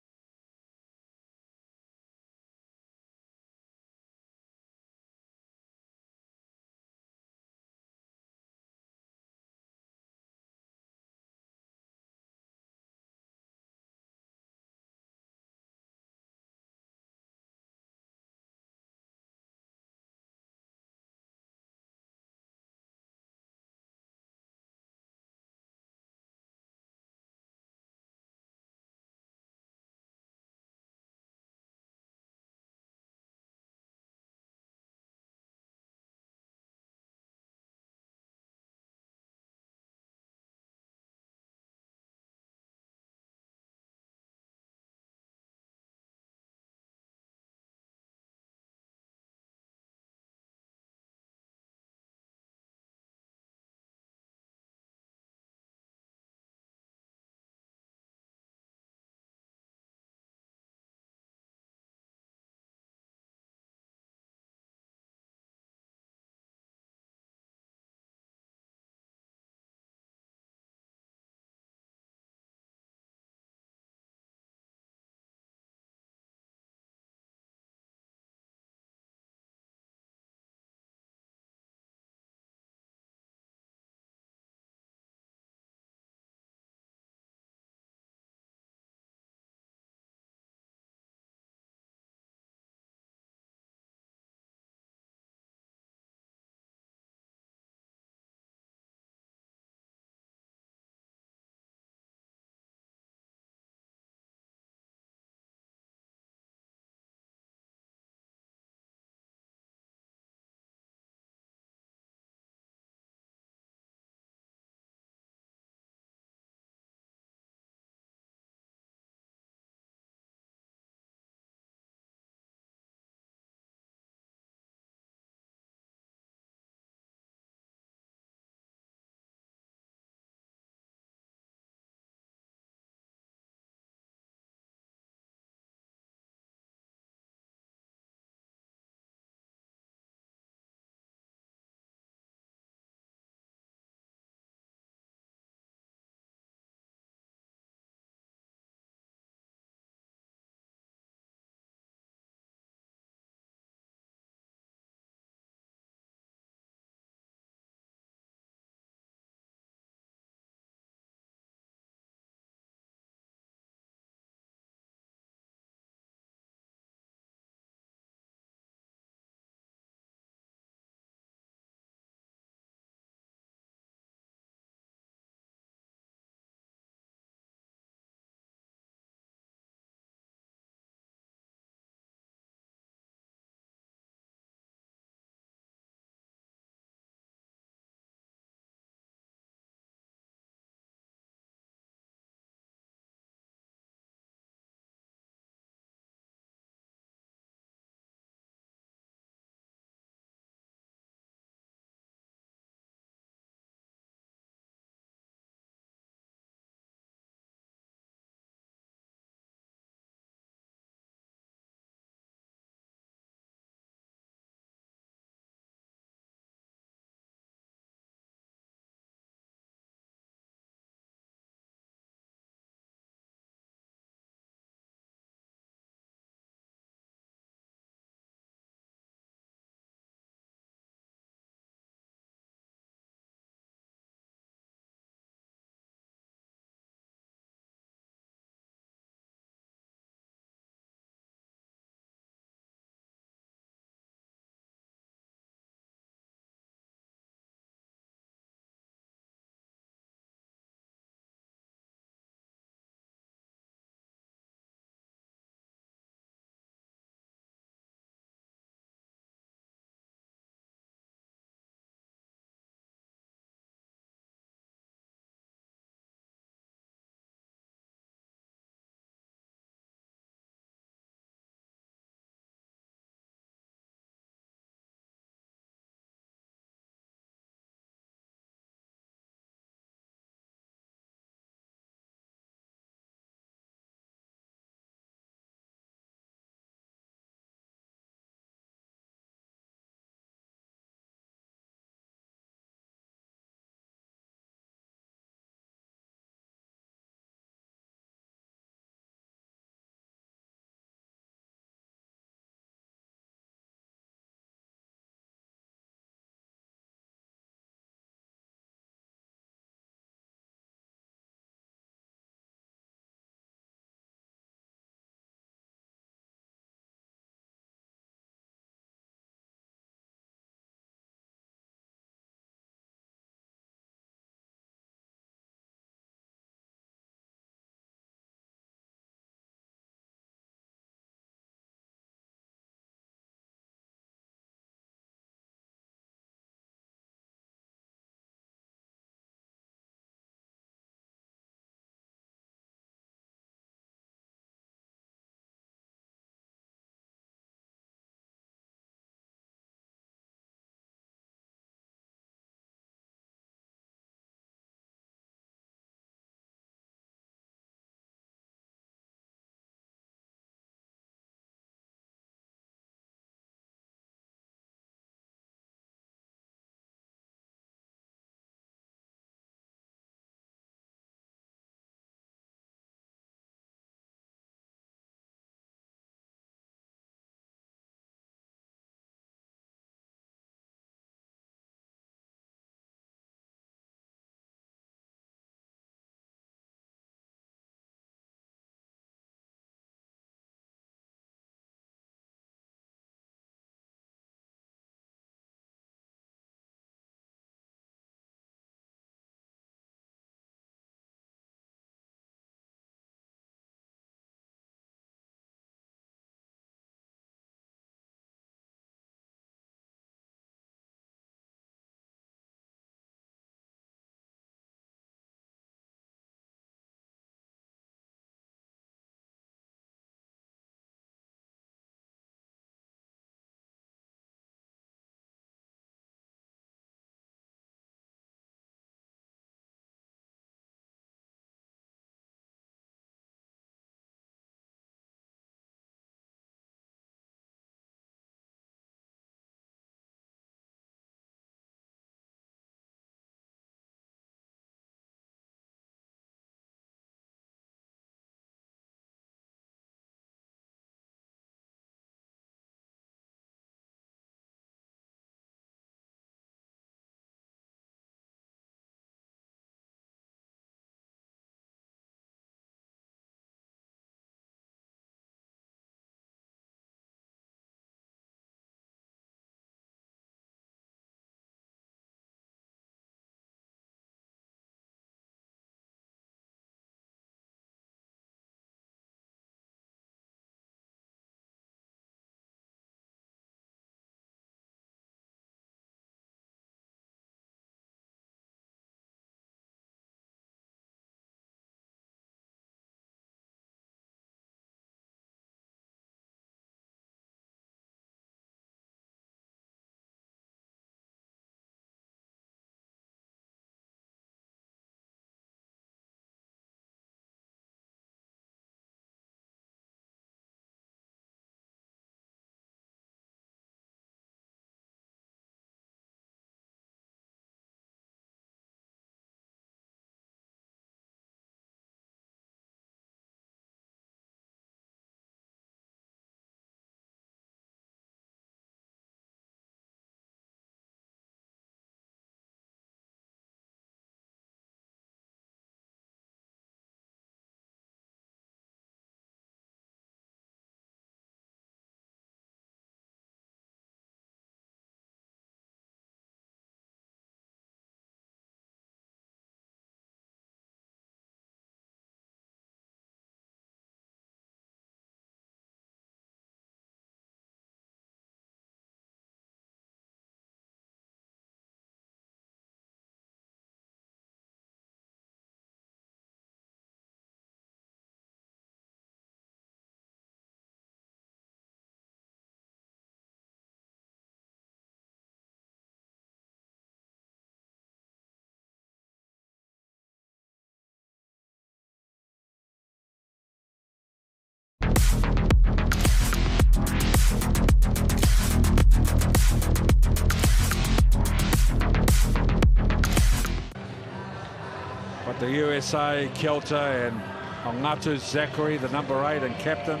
the USA, Kelter, and Ongatu Zachary, the number 8 and captain.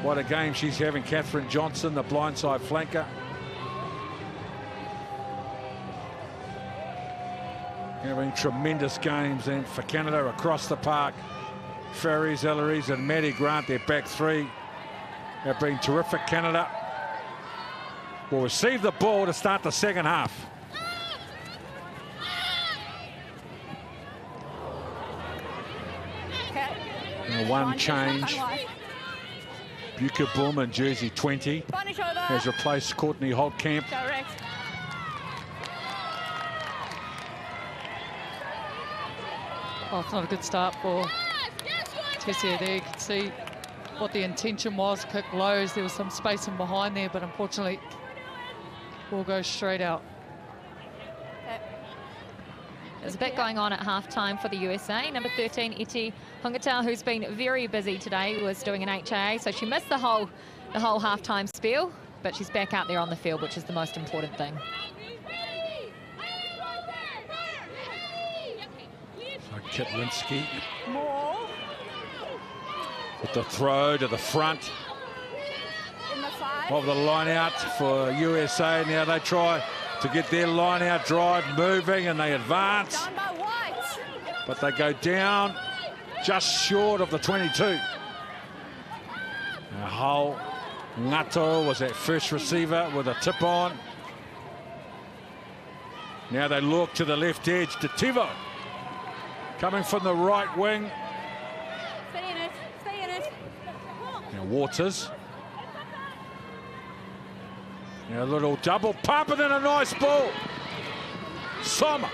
What a game she's having. Catherine Johnson, the blindside flanker. Having tremendous games then for Canada across the park. Ferries, Elleries and Maddie Grant, their back three, have been terrific. Canada will receive the ball to start the second half. One change. Buka Boom in jersey 20 has replaced Courtney Holtkamp. Oh, it's not a good start for Tessia there. You can see what the intention was. Kick lows. There was some space in behind there, but unfortunately, ball goes straight out. There's a bit going on at half-time for the USA. Number 13, Iti Hungatau, who's been very busy today, was doing an HIA, so she missed the whole half-time spiel, but she's back out there on the field, which is the most important thing. So Kitlinski with the throw to the front of the line out for USA. Now they try to get their line out drive moving and they advance, but they go down just short of the 22. Now Hull Ngato was that first receiver with a tip on. Now they look to the left edge to Tivo, coming from the right wing. Stay in it, stay in it. Now Waters. Now a little double pump and then a nice ball. Sommer.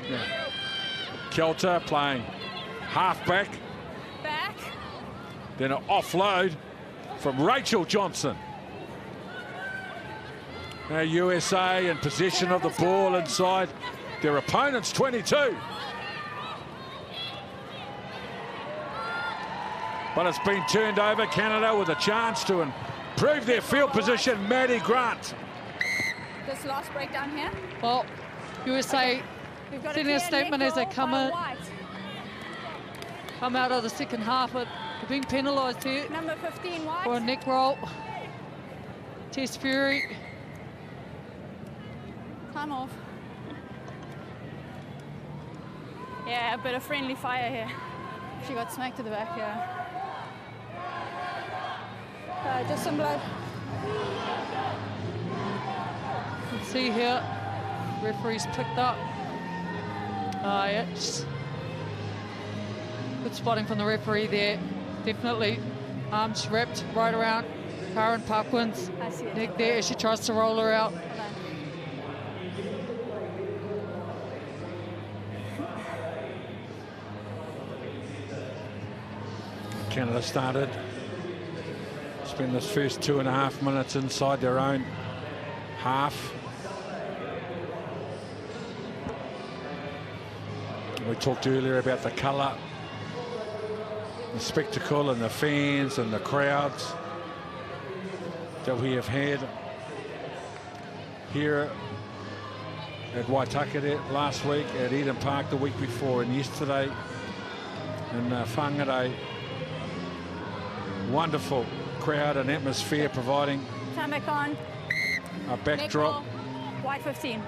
Yeah. Kelter playing halfback. Back. Then an offload from Rachel Johnson. Now USA in possession of the ball inside their opponent's 22. But it's been turned over. Canada with a chance to improve their field position. Maddie Grant. This last breakdown here. Well, USA sending a statement as they come out of the second half, but they're being penalised here. Number 15, White. For a neck roll. Tess Fury. Time off. Yeah, a bit of friendly fire here. She got smacked to the back here. Just some blood. You can see here, referee's picked up. It's good spotting from the referee there. Definitely arms wrapped right around Karen Parkwin's neck there as she tries to roll her out. Canada started. Spend this first 2.5 minutes inside their own half. We talked earlier about the colour, the spectacle and the fans and the crowds that we have had here at Waitakere last week, at Eden Park the week before, and yesterday in Whangarei. Wonderful crowd and atmosphere providing Tamacon. A backdrop. White 15.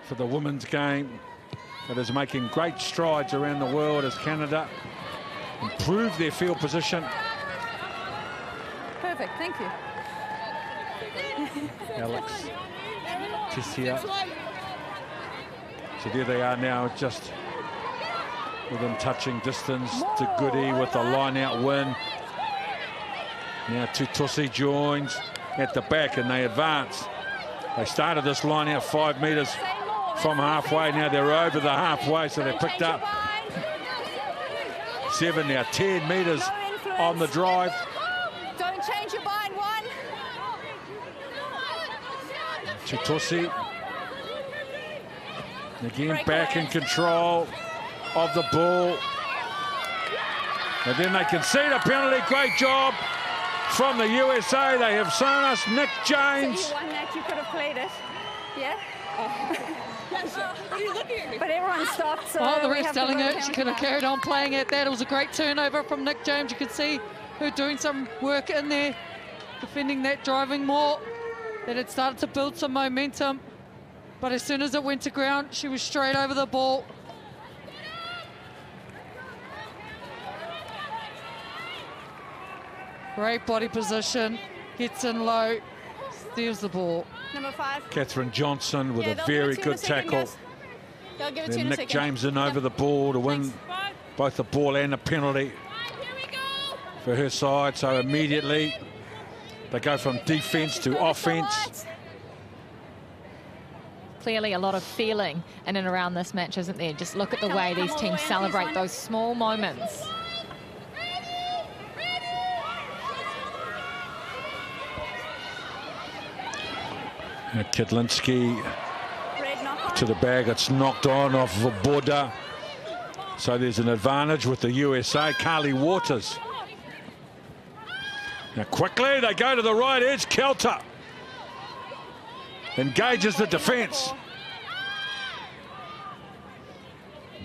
For the women's game that is making great strides around the world as Canada improve their field position. Perfect, thank you. Alex Tessia. So there they are now, just within touching distance to Goody with the line-out win. Now Tutusi joins at the back and they advance. They started this line-out 5 metres from halfway. Now they're over the halfway, so they're picked up 7 now, 10 metres on the drive. Don't change your bind, 1. Tutusi again back in control of the ball, and then they concede a penalty. Great job from the USA. They have shown us Nick James. So you won that, you could have played it. Yeah. What are you looking at me? But everyone stopped, so Oh, the we ref's have to telling go her to she could have counter. carried on playing at that. It was a great turnover from Nick James. You could see her doing some work in there, defending that driving more. That had started to build some momentum. But as soon as it went to ground, she was straight over the ball. Great body position, gets in low, steals the ball. Number 5. Catherine Johnson with Yeah, a they'll give it very to you in a good second, tackle. guys. They'll give it to you Then in a Nick second. James in over the ball to win both the ball and the penalty for her side. So immediately they go from defence to offence. Clearly a lot of feeling in and around this match, isn't there? Just look at the way these teams celebrate those small moments. Kedlinski Red knock on. to the bag. It's knocked on off the border. So there's an advantage with the USA. Carly Waters. Now quickly they go to the right edge. Kelter engages the defence.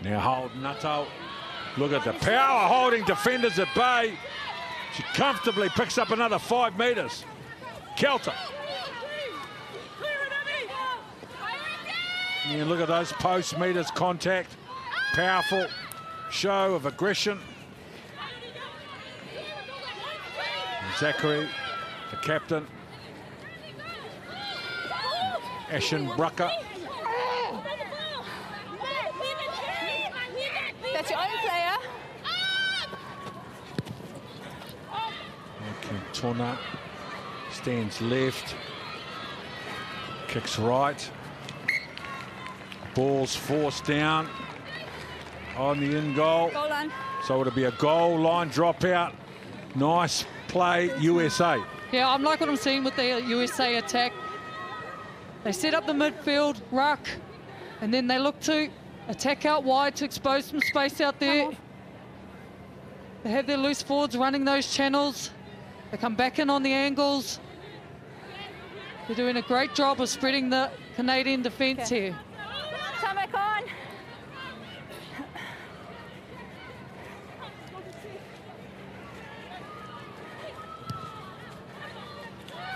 Now hold Nuttall. Look at the power holding defenders at bay. She comfortably picks up another 5 metres. Kelter. And look at those post meters contact. Powerful show of aggression. And Zachary, the captain. Ashen Brucker. That's your own player. Cantona stands left. Kicks right. Ball's forced down on the in goal. Goal line. So it'll be a goal line dropout. Nice play, USA. Yeah, I'm like what I'm seeing with the USA attack. They set up the midfield, ruck, and then they look to attack out wide to expose some space out there. They have their loose forwards running those channels. They come back in on the angles. They're doing a great job of spreading the Canadian defence here. Come back on.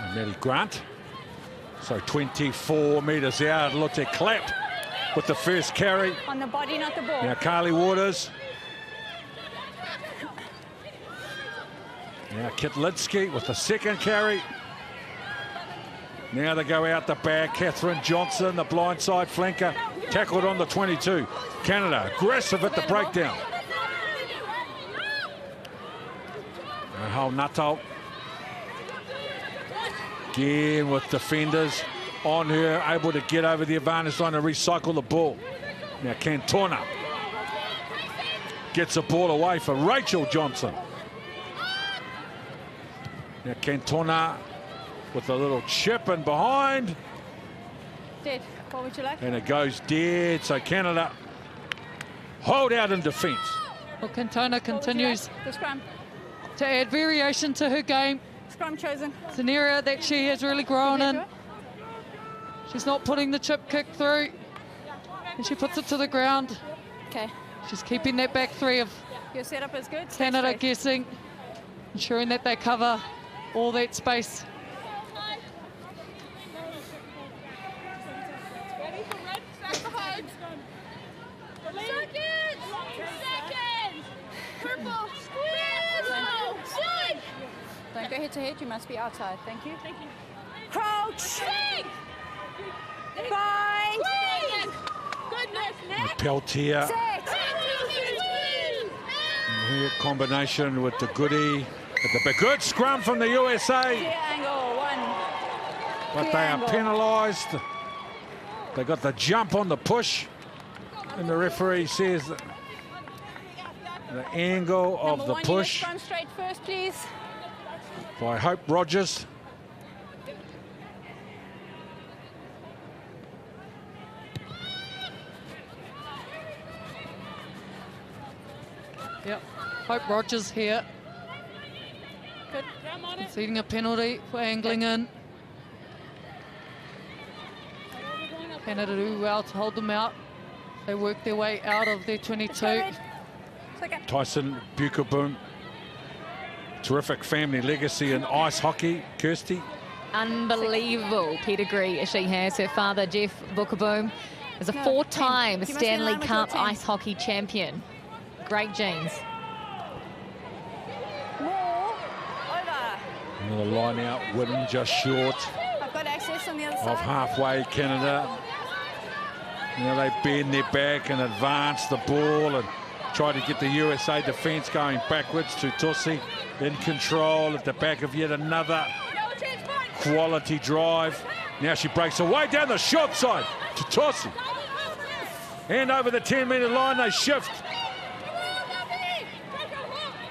And Maddie Grant. So 24 metres out. Lotte Clapp with the first carry. On the body, not the ball. Now Carly Waters. Now Kitlinski with the second carry. Now they go out the back. Catherine Johnson, the blindside flanker, tackled on the 22. Canada aggressive at the breakdown. Rahul Nuttall. Again with defenders on her, able to get over the advantage line and recycle the ball. Now Cantona gets the ball away for Rachel Johnson. Now Cantona with a little chip in behind. Dead. What would you like? And it goes dead. So Canada hold out in defence. Well, Cantona continues The scrum. to add variation to her game. Scrum chosen. It's an area that she has really grown in. She's not putting the chip kick through, and she puts it to the ground. Okay. She's keeping that back three of Your setup is good. Stay Canada straight. guessing, ensuring that they cover all that space. Don't go head to head. You must be outside. Thank you. Thank you. Crouch. Bind. Peltier. Set. Here combination with the Goody. Good scrum from the USA. Clear angle. One. But Clear they are angle. penalised. They got the jump on the push. And the referee says that the angle of Number the one, push you must run straight first, please. by Hope Rogers. Yep, Hope Rogers here, Good. conceding a penalty for angling in. Canada do well to hold them out. They work their way out of their 22. Tyson Bukaboom. Terrific family legacy in ice hockey. Kirsty. Unbelievable pedigree she has. Her father, Jeff Bukaboom, is a four-time Stanley Cup ice hockey champion. Great genes. More. Over. Another line out, win just short I've got access on the other side. of halfway Canada. Now they bend their back and advance the ball and try to get the USA defence going backwards. to Tossi in control at the back of yet another quality drive. Now she breaks away down the short side to Tossi. And over the 10-metre line they shift.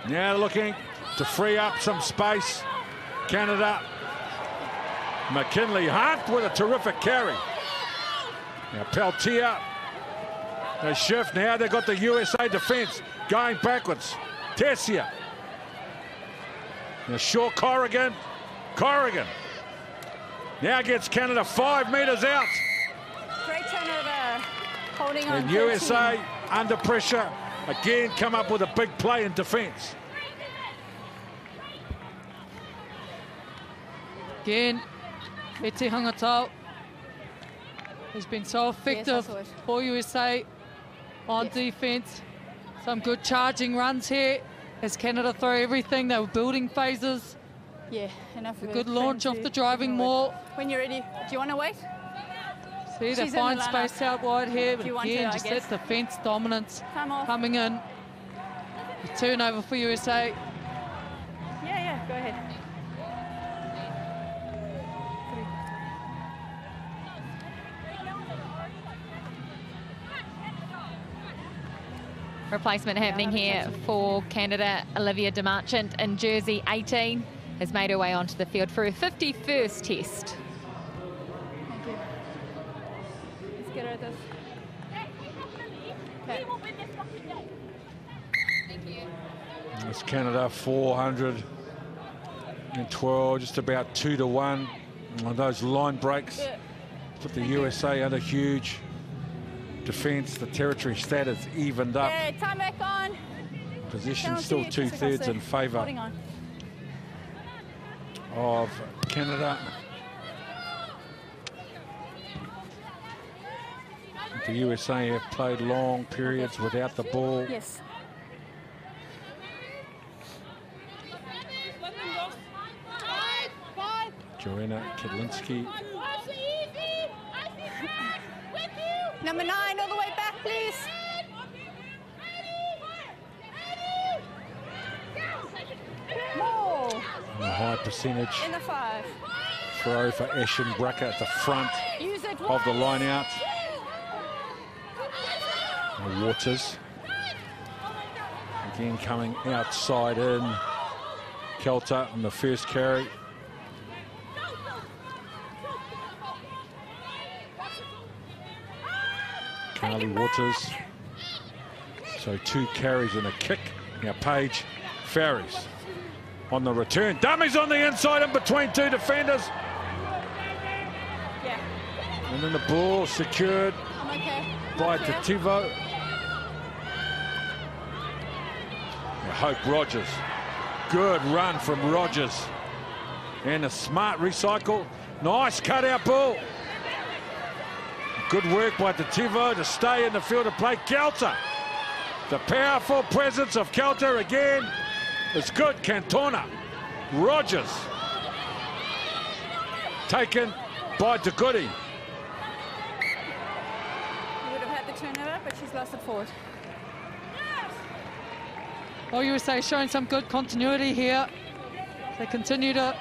Now looking to free up some space. Canada. McKinley Hunt with a terrific carry. Now Peltier. They shift now. They've got the USA defence going backwards. Tessia. Now short Corrigan. Corrigan. Now gets Canada 5 metres out. Great turnover. Holding on. And USA under pressure. Again come up with a big play in defence. Again, Ete Hangatau has been so effective for USA on defence. Some good charging runs here as Canada throw everything. They were building phases. Yeah, enough of A good launch off the driving maul. When you're ready. Do you want to wait? See, they She's in find the space out wide here, but Do you want again, to, I just guess? that defence dominance Time off. coming in. A turnover for USA. Yeah, go ahead. Replacement happening here for Canada. Olivia DeMarchant in jersey 18 has made her way onto the field for her 51st test. Thank you. Let's get her at this. Okay. It's Canada 412, just about 2-1. And those line breaks put the USA under huge defence. The territory stat is evened up. Yeah, time back on. Position still 2/3 in favour Holding on. of Canada. The USA have played long periods without the ball. Yes. Joanna Kedlinski. Number 9, all the way back, please. More. And a high percentage In the 5. throw for Ashen Brucker at the front Use it of the once. line out. And Waters. Again coming outside in. Kelter on the first carry. Carly Waters. So 2 carries and a kick. Now Paige Farries on the return. Dummies on the inside in between 2 defenders. Yeah, And then the ball secured I'm okay. by Not here. Tativo. Hope Rogers. Good run from Rogers. And a smart recycle. Nice cutout ball. Good work by Tativo to stay in the field of play. Kelter. The powerful presence of Kelter again is good. Cantona. Rogers. Taken by DeGoody. You would have had the turnover, but she's lost it forward. Well, USA showing some good continuity here. They continue to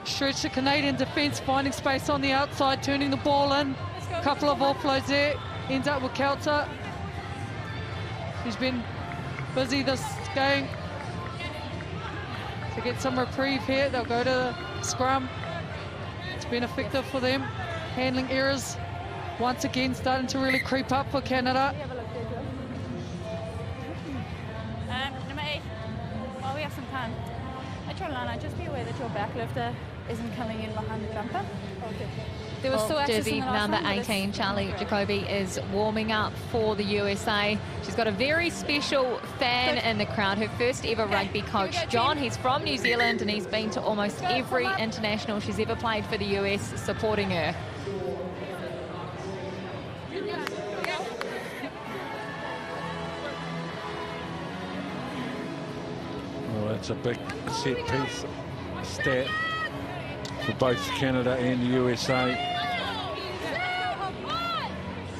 stretch the Canadian defence, finding space on the outside, turning the ball in. A couple of offloads there. Ends up with Kelter. She's been busy this game. To get some reprieve here, they'll go to the scrum. It's been effective for them. Handling errors once again starting to really creep up for Canada. Have a look there, Joe. Number 8. While we have some time. At your line, just be aware that your backlifter isn't coming in behind the jumper. Okay. There was still access jersey in the last number one, but 18, Charlie Jacoby, is warming up for the USA. She's got a very special fan in the crowd, her first ever rugby coach, John. He's from New Zealand and he's been to almost every international she's ever played for the US, supporting her. Well, that's a big set piece stat for both Canada and the USA.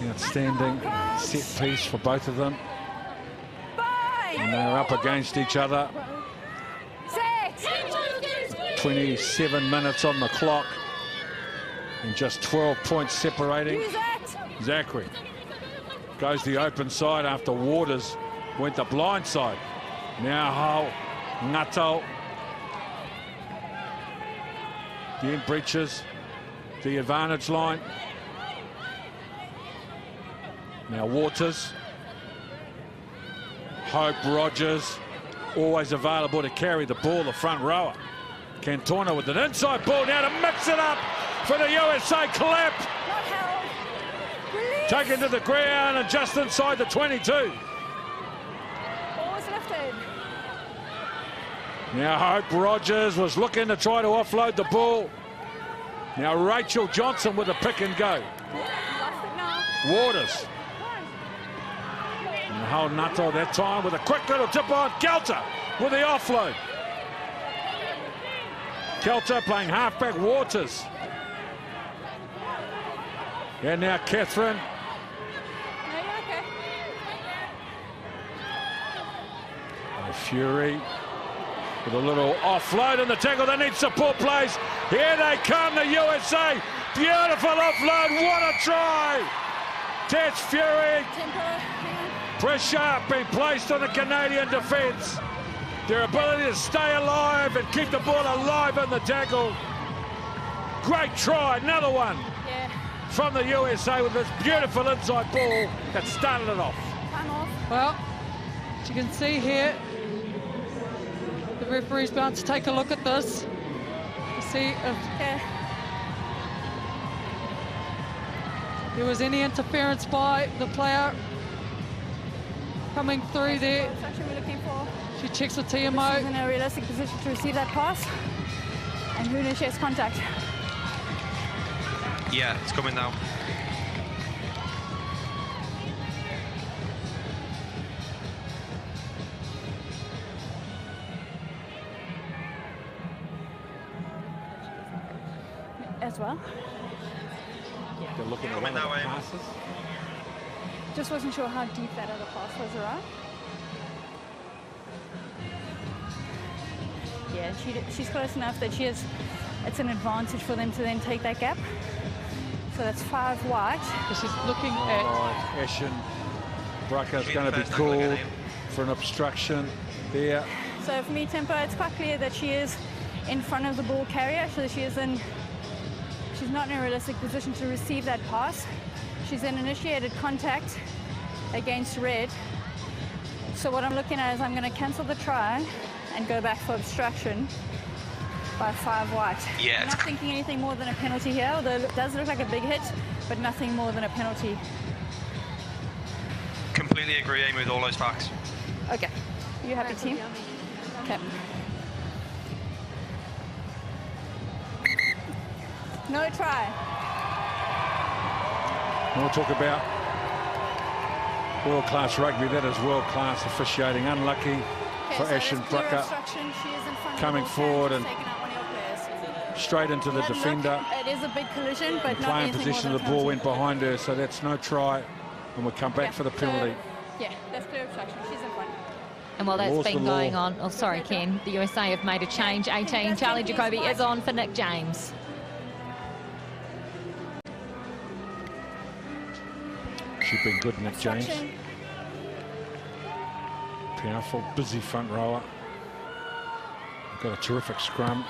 Outstanding set piece for both of them. And they're up against each other. 27 minutes on the clock. And just 12 points separating. Zachary goes the open side after Waters went the blind side. Now Hull, Ngato. The end breaches the advantage line. Now Waters, Hope, Rogers, always available to carry the ball, the front rower. Cantona with an inside ball now to mix it up for the USA. Clap. Taken to the ground and just inside the 22. Ball was lifted. Now Hope Rogers was looking to try to offload the ball. Now Rachel Johnson with a pick and go. Waters. And Hull Nato that time with a quick little tip on. Kelter with the offload. Kelter playing halfback. Waters. And now Catherine. Fury with a little offload in the tackle. They need support plays. Here they come, the USA. Beautiful offload. What a try. Tess Fury. Pressure being placed on the Canadian defence. Their ability to stay alive and keep the ball alive in the tackle. Great try. Another one from the USA with this beautiful inside ball that started it off. Time off. Well, as you can see here, the referee's about to take a look at this to see if there was any interference by the player coming through there. That's actually what we're looking for. She checks the She's TMO. in a realistic position to receive that pass. And who initiates contact? Yeah, it's coming now. As well. They're looking at Coming that way. passes. Just wasn't sure how deep that other pass was, right? Yeah, she's close enough that it's an advantage for them to then take that gap. So that's 5 wide. She's looking at Ashen Brucker's going to be called for an obstruction there. So for me, Tempo, it's quite clear that she is in front of the ball carrier, so she's not in a realistic position to receive that pass. She's then initiated contact against red. So what I'm looking at is I'm going to cancel the try and go back for obstruction by 5 white. Yeah, I'm not thinking anything more than a penalty here, although it does look like a big hit, but nothing more than a penalty. Completely agreeing with all those facts. Okay. You happy, team? Okay. No try. We'll talk about world-class rugby. That is world-class officiating. Unlucky for so Ashen that's clear Brucker. obstruction. She is in front Coming of the ball forward carrier, and taking out one of your players. Straight into the Yeah, look, defender. it is a big collision, but not Playing anything position more of the than a ball penalty. went behind her, so that's no try. And we'll come back for the penalty. Yeah, that's clear obstruction. She's in front. And while that's Law's been the law. going on, oh sorry Ken, the USA have made a change. 18, Charlie Jacoby is on for Nick James. She's been good, Nick James. Obstruction. Powerful, busy front rower. Got a terrific scrum.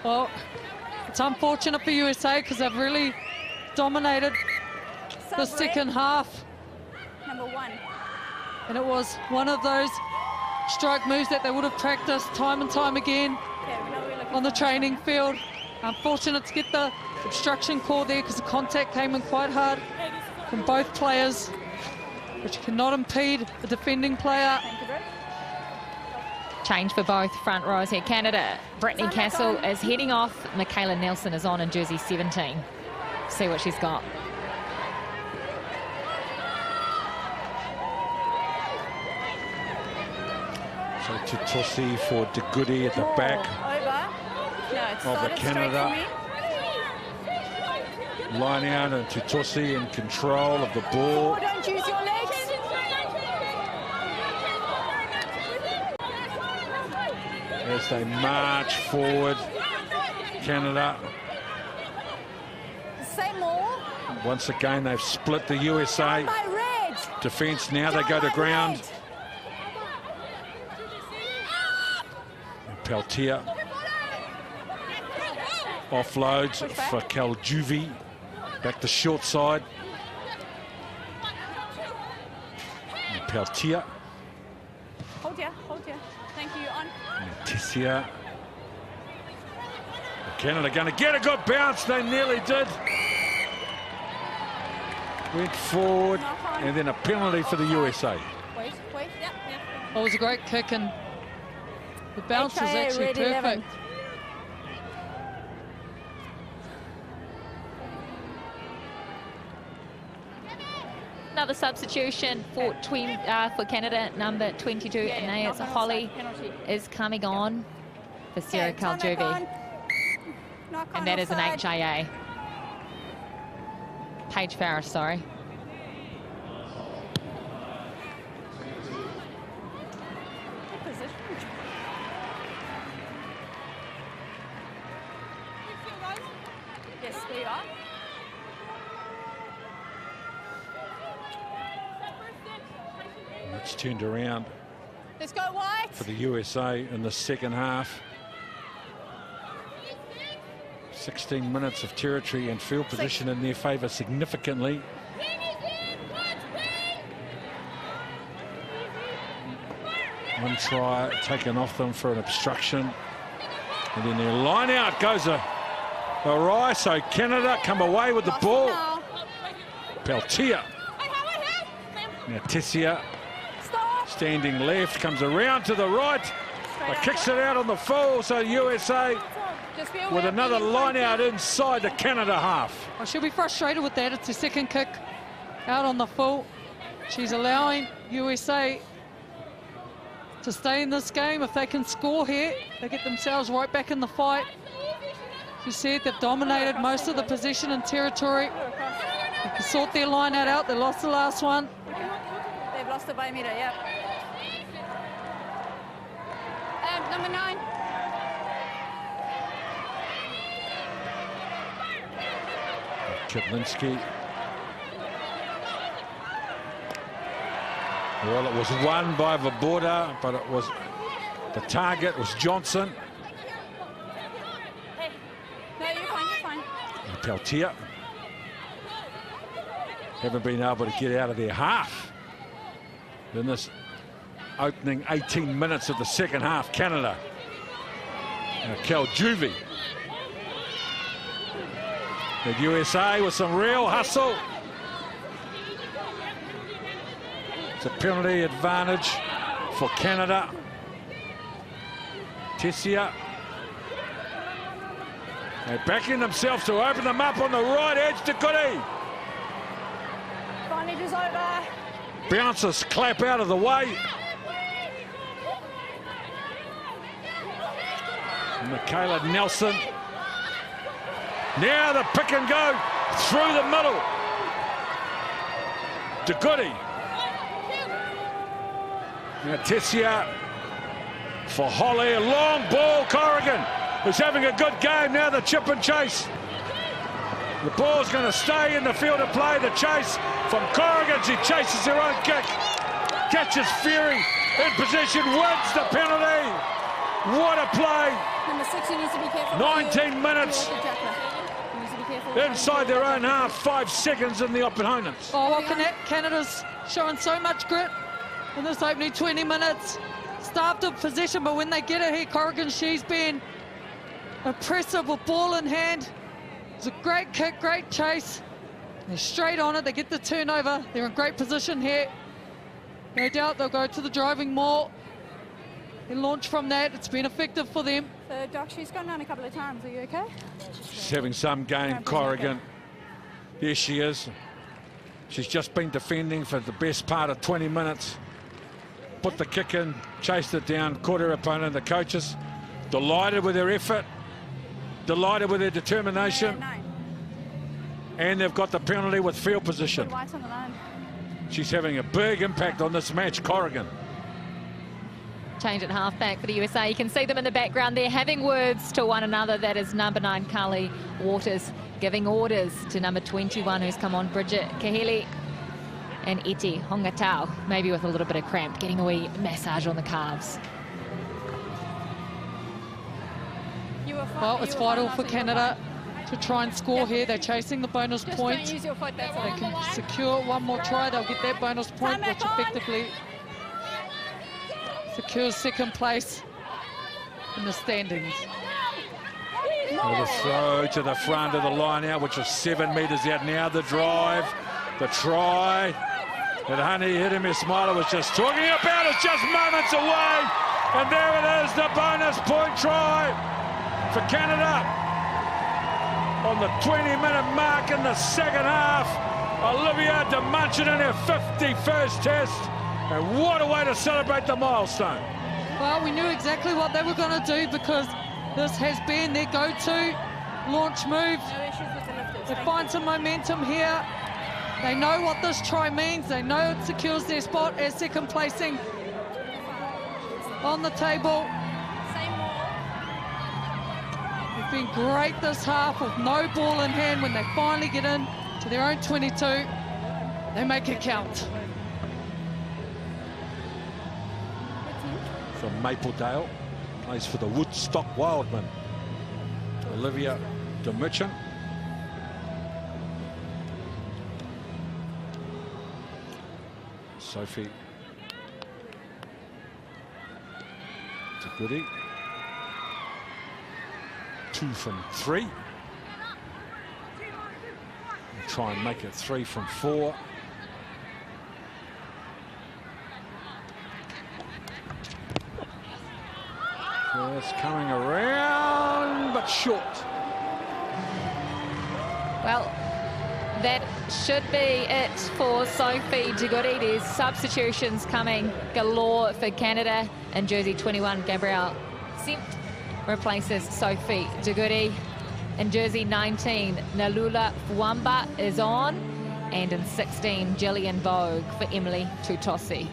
Well, it's unfortunate for USA because they've really dominated the Sub second half. Number 1. And it was one of those strike moves that they would have practiced time and time again. Okay, we know what we're on the training field. Unfortunate to get the obstruction call there because the contact came in quite hard from both players, which cannot impede the defending player. Change for both front rows here. Canada, Brittany Castle is heading off. Michaela Nelson is on in jersey 17. See what she's got. So Tutossi for De Goody at the back of the Canada. Line out and Tutossi in control of the ball. Don't use your legs. As they march forward, Canada. Say more. Once again, they've split the USA By red. defence. Now they go to ground. Peltier offloads for Kaljuvi. Back the short side. And Peltier. Hold ya. Thank you. On. Tessia. Canada going to get a good bounce. They nearly did. Went forward, and then a penalty for the USA. Wait. Yep. It was a great kick, and the bounce was HIA actually red perfect. 11. Another substitution for Canada, number 22, Anais Holly is coming on for Sarah Kaljuvi. And that is an HIA. Paige Farris, sorry. Yes, we are. It's turned around Let's go white. for the USA in the second half. 16 minutes of territory and field position in their favour significantly. One try taken off them for an obstruction. And then their line out goes awry, so Canada come away with the ball. Peltier. Now Tessia standing left, comes around to the right, but kicks it out on the full, so USA with another line out inside the Canada half. Well, she'll be frustrated with that. It's her second kick out on the full. She's allowing USA to stay in this game. If they can score here, they get themselves right back in the fight. As you said, they've dominated most of the possession and territory. They can sort their line out. They lost the last one. They've lost it by a metre, yeah. Number 9. Kiplinski. Well, it was won by Vaboda, but it was the target was Johnson. Hey. No, you're fine. And Peltier haven't been able to get out of their half in this opening 18 minutes of the second half. Canada. Kaljuvi. The USA with some real hustle. It's a penalty advantage for Canada. Tessia. They're backing themselves to open them up on the right edge to Goody. Advantage is over. Bounces clap out of the way. Michaela Nelson. Now the pick and go through the middle. De Goody. Now Tessia for Holly. A long ball. Corrigan is having a good game. Now the chip and chase. The ball's going to stay in the field of play. The chase from Corrigan. She chases her own kick. Catches Fury in position. Wins the penalty. What a play. Number 6, you need to be careful. 19 minutes. Inside their own half, 5 seconds in the opponents. Oh, well, Canada's showing so much grit in this opening 20 minutes. Starved of possession, but when they get it here, Corrigan, she's been impressive with ball in hand. It's a great kick, great chase. They're straight on it, they get the turnover. They're in great position here. No doubt they'll go to the driving maul. They launch from that, it's been effective for them. So, Doc, she's gone down a couple of times. Are you okay? She's having some game, Corrigan. There she is. She's just been defending for the best part of 20 minutes. Put the kick in, chased it down, caught her opponent. The coaches delighted with their effort, delighted with their determination. And they've got the penalty with field position. White on the line. She's having a big impact on this match, Corrigan. Change at halfback for the USA. You can see them in the background there having words to one another. That is number 9, Carly Waters, giving orders to number 21, who's come on, Bridget Kahele. And Iti Hongatau, maybe with a little bit of cramp, getting a wee massage on the calves. Well, it's vital for Canada to try and score here. They're chasing the bonus point. Don't use your foot, that's They can secure one more try. They'll get that bonus point, which effectively secures second place in the standings. Well, the throw to the front of the line out, which is 7 metres out now. The drive, the try. That Honey hit him, Ismaila was just talking about. It's just moments away. And there it is, the bonus point try for Canada. On the 20-minute mark in the second half, Olivia de Munchin in her 51st test. And what a way to celebrate the milestone. Well, we knew exactly what they were going to do because this has been their go-to launch move. No issues with the lifters. They find some momentum here. They know what this try means. They know it secures their spot as second placing on the table. They've been great this half with no ball in hand. When they finally get in to their own 22, they make it count. From Mapledale, plays for the Woodstock Wildmen. Olivia de Munchin. Sophie Goody. 2 from 3. And try and make it 3 from 4. Just coming around, but short. Well, that should be it for Sophie Duguri. There's substitutions coming galore for Canada. And jersey 21, Gabrielle Simp, replaces Sophie Duguri. And jersey 19, Nalula Fuamba is on. And in 16, Gillian Vogue for Emily Tutosi.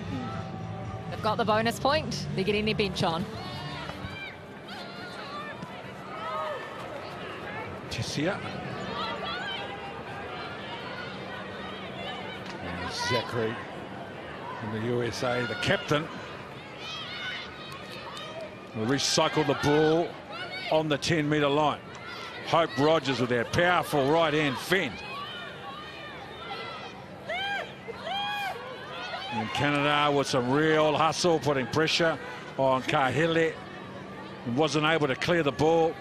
They've got the bonus point. They're getting their bench on. Tessia. And Zachary from the USA, the captain. Will recycle the ball on the 10-metre line. Hope Rogers with that powerful right-hand fend. And Canada with some real hustle, putting pressure on Kahele. And wasn't able to clear the ball.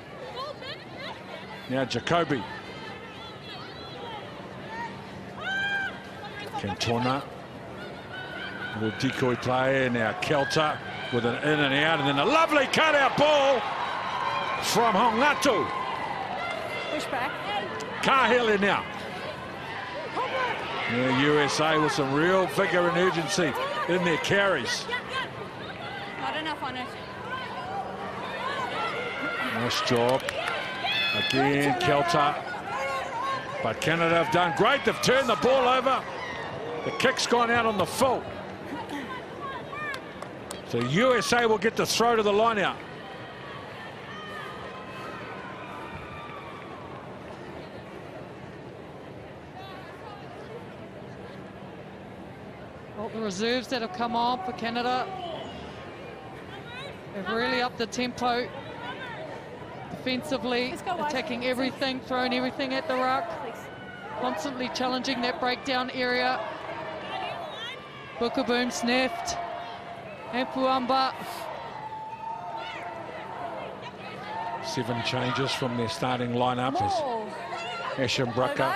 Now Jacoby. Cantona. A little decoy play. Now Kelter with an in and out. And then a lovely cutout ball from Hongatu. Pushback. Kahele now. The USA with some real vigor and urgency in their carries. Not enough on it. Nice job. Again, Kelter. But Canada have done great. They've turned the ball over. The kick's gone out on the full. So USA will get the throw to the line out. Well, the reserves that have come on for Canada have really upped the tempo. Defensively, attacking everything, throwing everything at the ruck, constantly challenging that breakdown area. Bookaboom sniffed, and Fuamba. 7 changes from their starting lineup as More. Ashenbrucker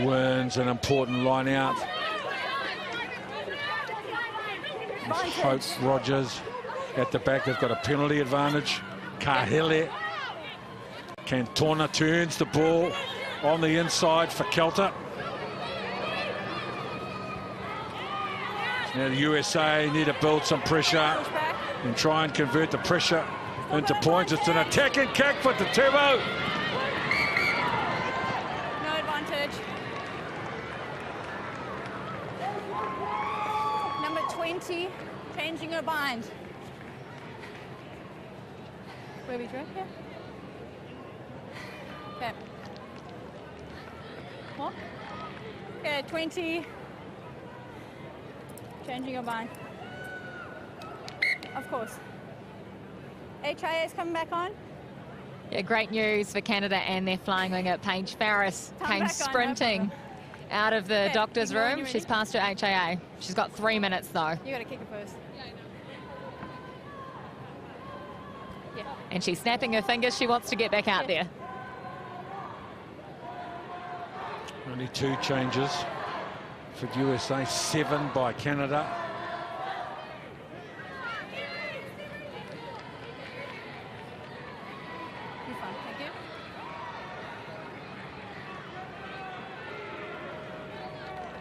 wins an important line out. Hope Rogers at the back. They've got a penalty advantage. Kahele. Cantona turns the ball on the inside for Kelter. Now the USA need to build some pressure and try and convert the pressure into points. It's an attacking kick for Tatubo. No advantage. Number 20, changing her bind. Where we drink here? Okay. What? Okay, 20. Changing your bind. Of course. HIA is coming back on. Yeah, great news for Canada and their flying winger Paige Farris Come came back on, no sprinting problem. out of the Okay, doctor's ignore when room. you're She's ready. passed her HIA. She's got 3 minutes though. You gotta kick it first. Yeah. And she's snapping her fingers. She wants to get back out there. Only 2 changes for USA, 7 by Canada. You're fine, thank you.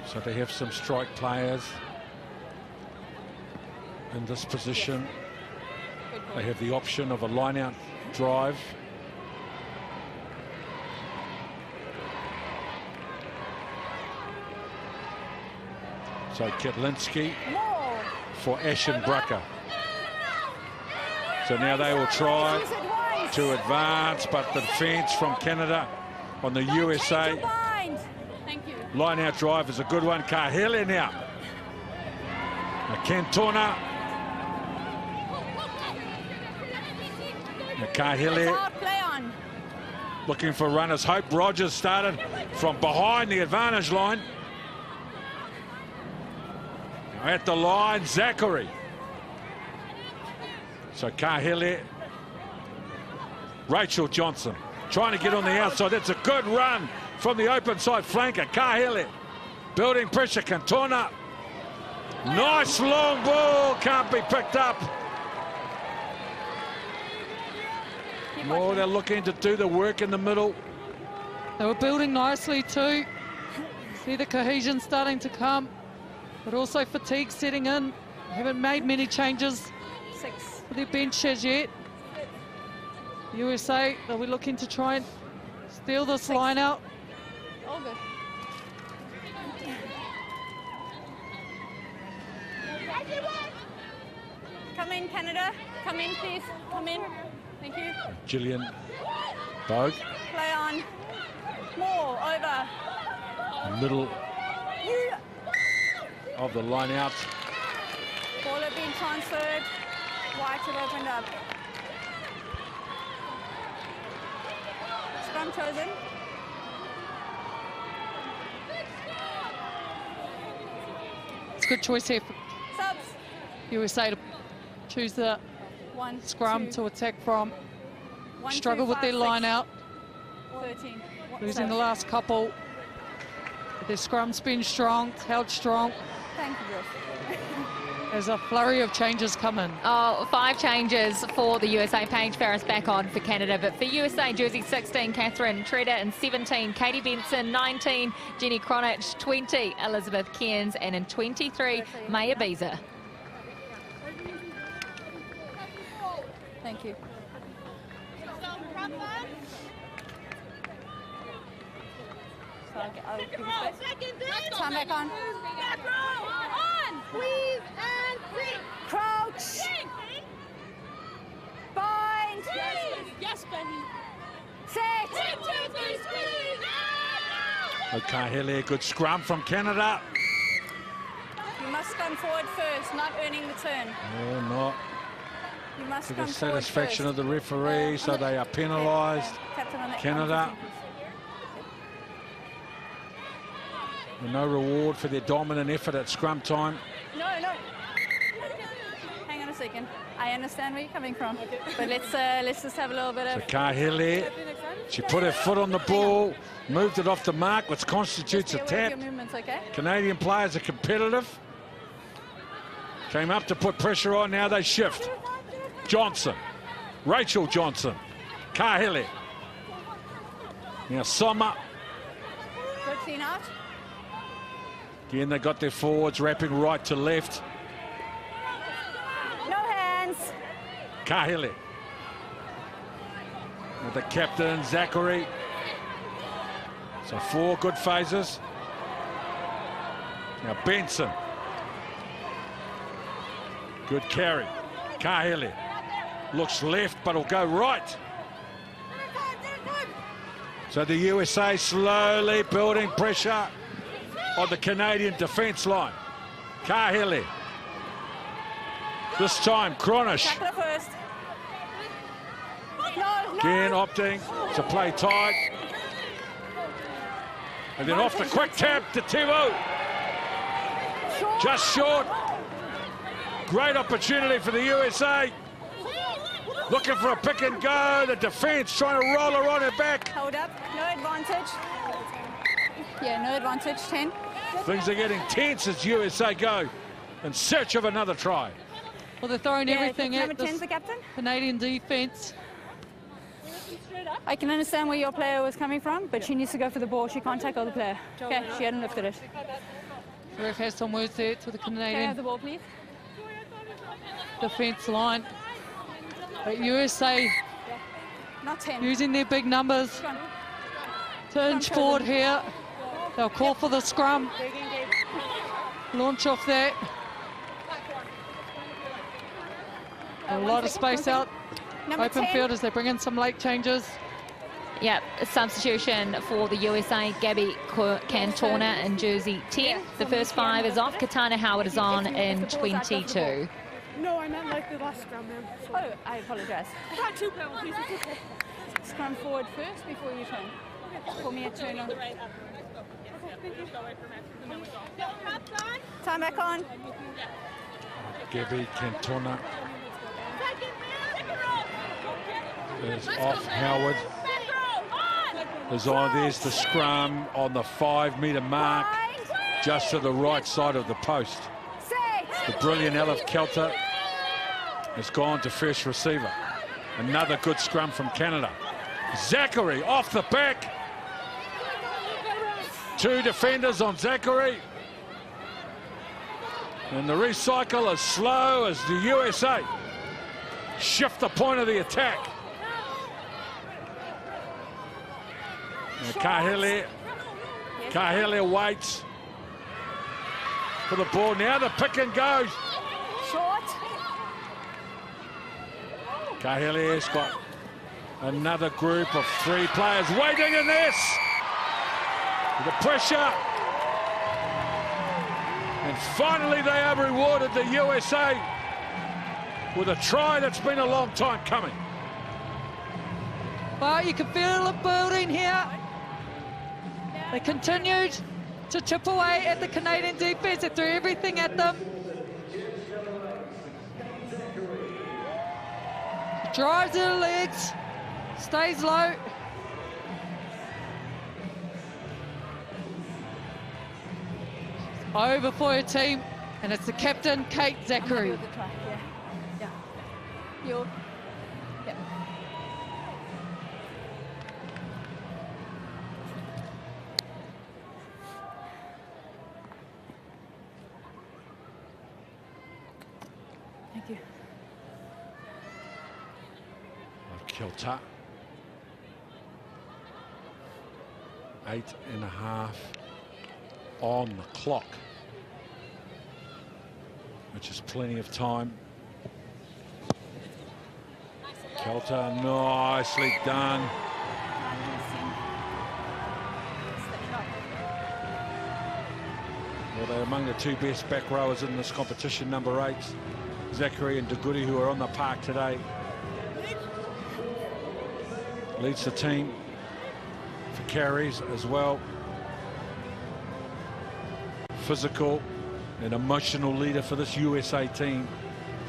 So they have some strike players in this position. Good They call. have the option of a line-out drive. So Ketlinski More. for Ashenbrucker. So now they will try Use it once. to advance, but the defence from Canada on the Don't USA change your bind. Thank you. line-out drive is a good one. Kahele now. Cantona. Kahele Out, play on. looking for runners. Hope Rogers started from behind the advantage line. Now at the line, Zachary. So Kahele. Rachel Johnson trying to get on the outside. That's a good run from the open side flanker. Kahele building pressure. Cantona. Nice long ball. Can't be picked up. More, they're looking to do the work in the middle. They were building nicely too. See the cohesion starting to come, but also fatigue setting in. Haven't made many changes 6. for their bench as yet. USA, they'll be looking to try and steal this line out. All good. Come in, Canada. Come in, please. Come in. Thank you. Gillian Bogue, Play on. More. Over. middle of the line out. Ball had been transferred. White had opened up. Scrum chosen. It's a good choice here for Subs. USA to choose the 1, scrum 2, to attack from. 1, Struggle 2, with their 5, line 6, out, 13. losing the last couple. But their scrum's been strong, held strong Thank you, Josh. as a flurry of changes come in. Oh, 5 changes for the USA. Paige Farris back on for Canada. But for USA, jersey 16, Catherine Tredder, and 17, Katie Benson, 19, Jenny Cronich, 20, Elizabeth Cairns, and in 23, Maya Beezer. Thank you. So I'll keep it there. Time back on. Weave and free. Crouch. Bind. Yes, Benny. Set. 1, 2, 3, squeeze. Kahele, good scrum from Canada. You must come forward first, not earning the turn. Oh, not You must to come the forward satisfaction first. of the referee, so they are penalised. Captain on that Canada. And no reward for their dominant effort at scrum time. No. Hang on a second. I understand where you're coming from, but let's just have a little bit of. Kahele, she put her foot on the ball, moved it off the mark, which constitutes a Just be aware of tap. your movements, okay? Canadian players are competitive. Came up to put pressure on, now they shift. Johnson, Rachel Johnson, Kahele. Now Sommer. Good clean out. Again, they got their forwards wrapping right to left. No hands. Kahele. With the captain, Zachary. So 4 good phases. Now Benson. Good carry. Kahele. Looks left, but will go right. So the USA slowly building pressure on the Canadian defence line. Kahele. This time, Cronish. Tackle first. No. Again opting to play tight. And then off the quick tap to Tivo. Just short. Great opportunity for the USA. Looking for a pick and go. The defence trying to roll her on her back. Hold up. No advantage. Yeah, no advantage. 10. Things are getting tense as USA go in search of another try. Well, they're throwing everything number at 10's this the captain. Canadian defence. I can understand where your player was coming from, but she needs to go for the ball. She can't tackle the player. Okay, she hadn't lifted it. The ref has some words there to the Can I have Canadian the ball, please? defence line. But USA Not 10. using their big numbers Go on. to inch forward here. They'll call for the scrum. Launch off that. A lot of space out. Number Open 10. field as they bring in some late changes. Yep, a substitution for the USA, Gabby Cantona in jersey 10. The first 5 is off. Katana Howard is on in 22. No, I meant like the last scrum, man. Oh, I apologize. I got 2 penalties. Scrum forward first before you turn. Call me a turn on. Time back on. Gabby Cantona is off. Howard is on. There's the scrum on the 5-metre mark, just to the right side of the post. The brilliant Elif Kelter has gone to first receiver. Another good scrum from Canada. Zachary off the back. 2 defenders on Zachary. And the recycle is slow as the USA shift the point of the attack. Kahele waits for the ball. Now the pick and go. Short. Kahele's got another group of 3 players waiting in this. The pressure. And finally they have rewarded the USA with a try that's been a long time coming. Well, you can feel it building here. They continued to chip away at the Canadian defence. They threw everything at them. Drives to the legs, stays low. Over for her team, and it's the captain, Kate Zachary. Yeah. Yeah. Thank you. Kilter. 8.5 on the clock, which is plenty of time. Kelter, nicely done. Well, they're among the 2 best back rowers in this competition, number 8, Zachary and Dugudi, who are on the park today. Leads the team for carries as well. Physical and emotional leader for this USA team.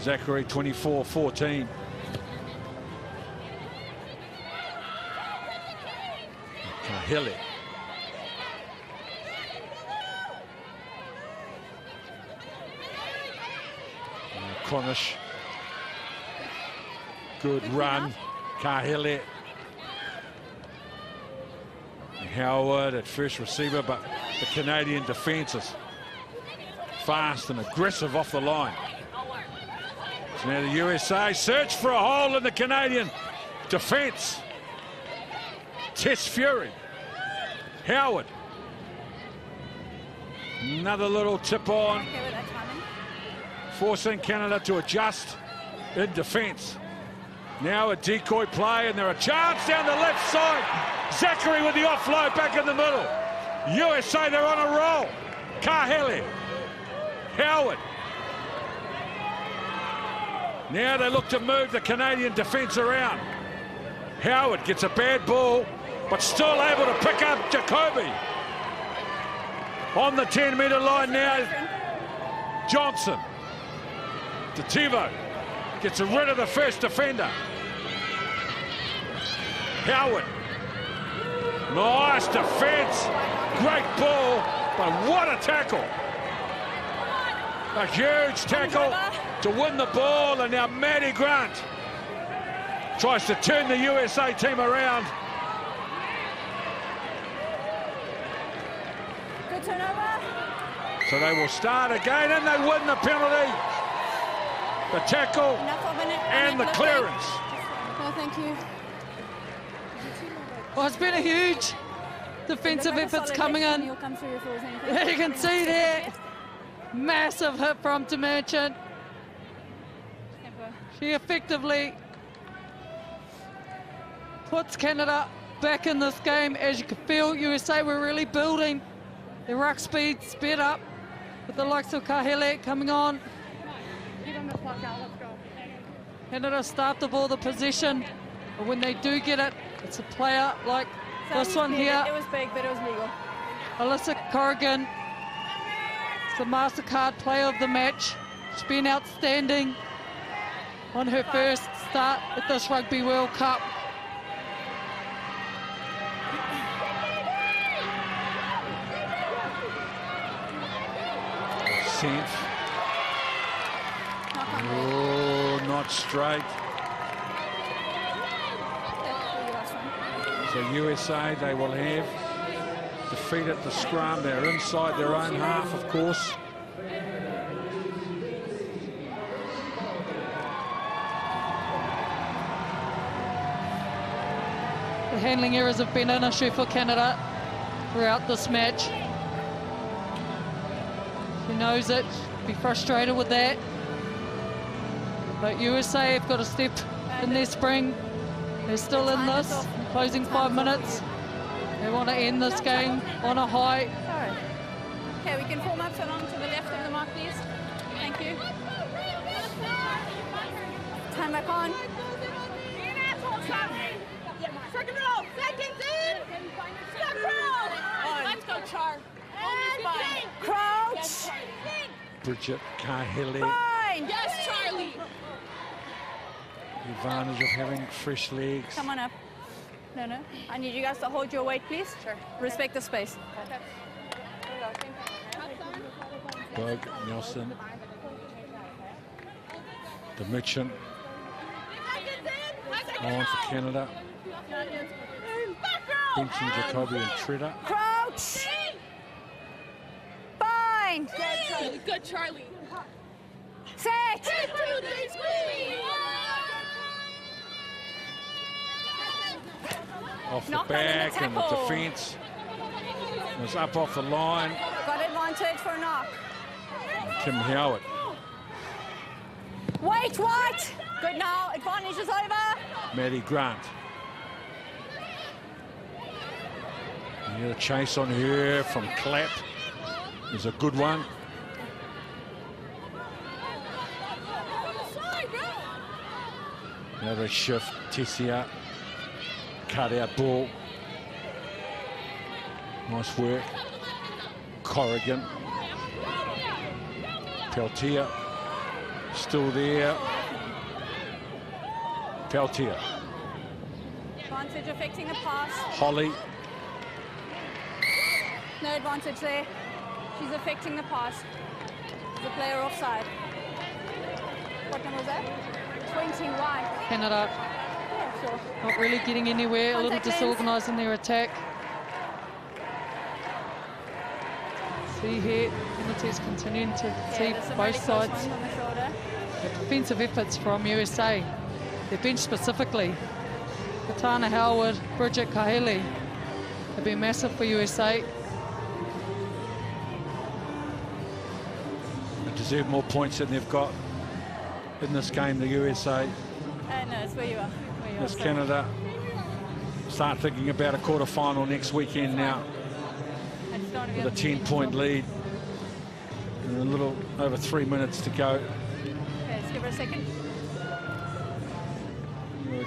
Zachary 24-14. Kahele. Cornish. Good run. Kahele. Howard at first receiver, but the Canadian defence is fast and aggressive off the line. So now the USA search for a hole in the Canadian defence. Tess Fury. Howard. Another little tip on. Okay with that timing. Forcing Canada to adjust in defence. Now a decoy play, and there are a chance down the left side. Zachary with the offload back in the middle. USA, they're on a roll. Kahele. Howard. Now they look to move the Canadian defence around. Howard gets a bad ball, but still able to pick up Jacoby. On the 10-metre line now, Johnson. Tativo gets rid of the first defender. Howard. Nice defence. Great ball, but what a tackle. A huge tackle to win the ball, and now Maddie Grant tries to turn the USA team around. Good turnover. So they will start again, and they win the penalty. The tackle Enough of it. and the clearance. No, thank you. Well, it's been a huge defensive efforts coming in. You'll come through if there was anything. You can see there, massive hit from Demerchant. She effectively puts Canada back in this game. As you can feel, USA were really building. Their ruck speed sped up with the likes of Kahele coming on. Give him the puck out. Let's go. Canada start the ball, the possession, but when they do get it, it's a player like this one here. It was big, but it was legal. Alyssa Corrigan, it's the MasterCard player of the match. She's been outstanding on her first start at this Rugby World Cup. Sense. Oh, not straight. So USA, they will have defeat at the scrum. They're inside their own half, of course. The handling errors have been an issue for Canada throughout this match. She knows it, be frustrated with that. But USA have got to step in their spring. They're still in this, closing 5 minutes. They want to end this game on a high. Sorry. Okay, we can form up so long to the left of the mark, please. Thank you. Time back on. Second row. Seconds in. Second row. Let's go, Char. Crouch. Bridget Kahele. Fine. Yes, Charlie. The advantage of having fresh legs. Come on up. No, no. I need you guys to hold your weight, please. Sure. Respect the space. Bug, Nelson. The Mitchin. On for Canada. Benching Jacoby and Treader. Crouch. Fine. Good, Charlie. Good, Charlie. Set. Off the Knock on in the back, and the tackle. defence was up off the line. Got advantage for a knock. Kim Howard. Wait, what? Good now. Advantage is over. Maddie Grant. Yeah, a chase on her from Clapp is a good one. Now they shift. Tessia. Cut out ball. Nice work. Corrigan. Peltier. Still there. Peltier. Advantage affecting the pass. Holly. No advantage there. She's affecting the pass. The player offside. What number was that? 20 wide. Canada Yeah, sure. not really getting anywhere, a little Contact lens. disorganised in their attack. See here, penalties continuing to see there's some both really close sides. ones on the shoulder. The defensive efforts from USA. Their bench specifically. Katana Howard, Bridget Kahele have been massive for USA. They deserve more points than they've got in this game, the USA. No, it's where you are. Where you are, As sorry. Canada start thinking about a quarter-final next weekend now I just don't want to be with a on the 10-point lead. And a little over 3 minutes to go. Okay, let's give her a second.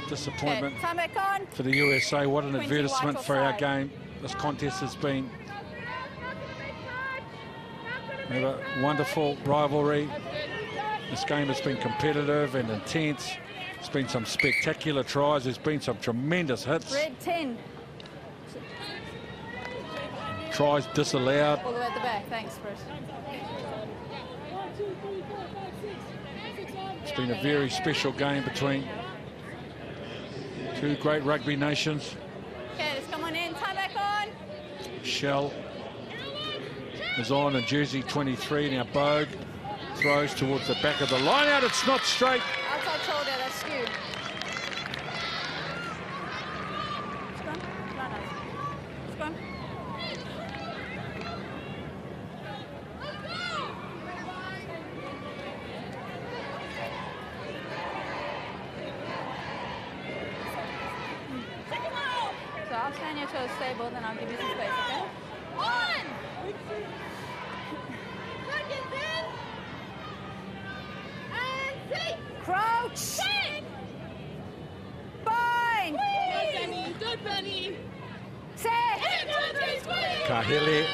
Disappointment Okay, time back on. for the USA. What an 20 advertisement white for our offside. game this contest has been. We have a wonderful rivalry. This game has been competitive and intense. There's been some spectacular tries. There's been some tremendous hits. Red 10. Tries disallowed. All the way at the back. Thanks, Bruce. It's been a very special game between two great rugby nations. Okay, let's come on in. Time back on. Shell is on in jersey 23. Now Bogue throws towards the back of the line out. It's not straight. Outside shoulder, that's skewed. It's gone. No, no. It's gone. So I'll stand your toes stable, then I'll give you some space, okay? On! Seconds in! And see! Crouch! Six! Bind! Good, Benny! Good, Benny! Set! 1, 2, 3, squeeze! Kahele.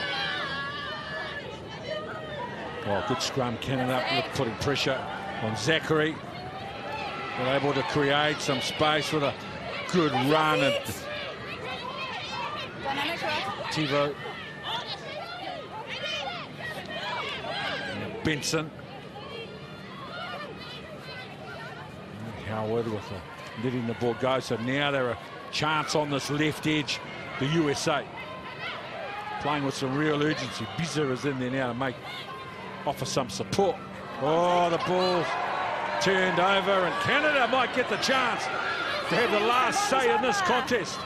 Oh, good scrum. Canada putting pressure on Zachary. They're able to create some space with a good run. And Dynamic rush. Tivo. And Benson. Howard with letting the ball go. So now they're a chance on this left edge. The USA playing with some real urgency. Bizza is in there now to offer some support. Oh, the ball turned over, and Canada might get the chance to have the last say in this contest.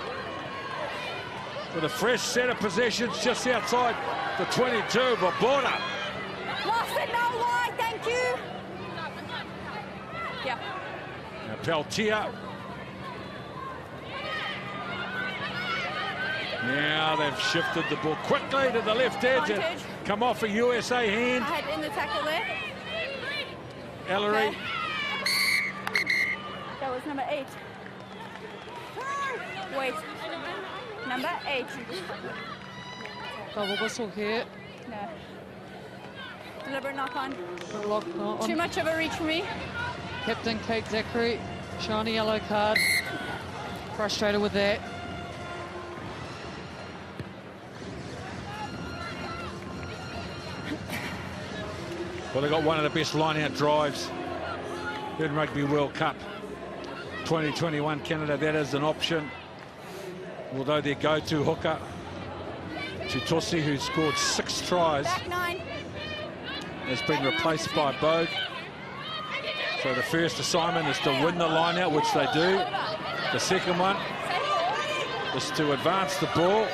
With a fresh set of possessions just outside the 22 of a border. Lost it, no wide, thank you. Yeah. Now Peltier. Now they've shifted the ball quickly to the left edge and Advantage. come off a USA hand. I had in the tackle there. Ellery. Okay. That was number 8. Wait. Number 8. Double whistle here. No. Deliberate knock on. Lock on. Too much of a reach for me. Captain Kate Zachary, shiny yellow card. Frustrated with that. Well, they got one of the best line-out drives in Rugby World Cup 2021. Canada, that is an option. Although their go-to hooker, Chitosi, who scored 6 tries, Back 9. has been replaced by Bogue. So the first assignment is to win the line-out, which they do. The second one is to advance the ball.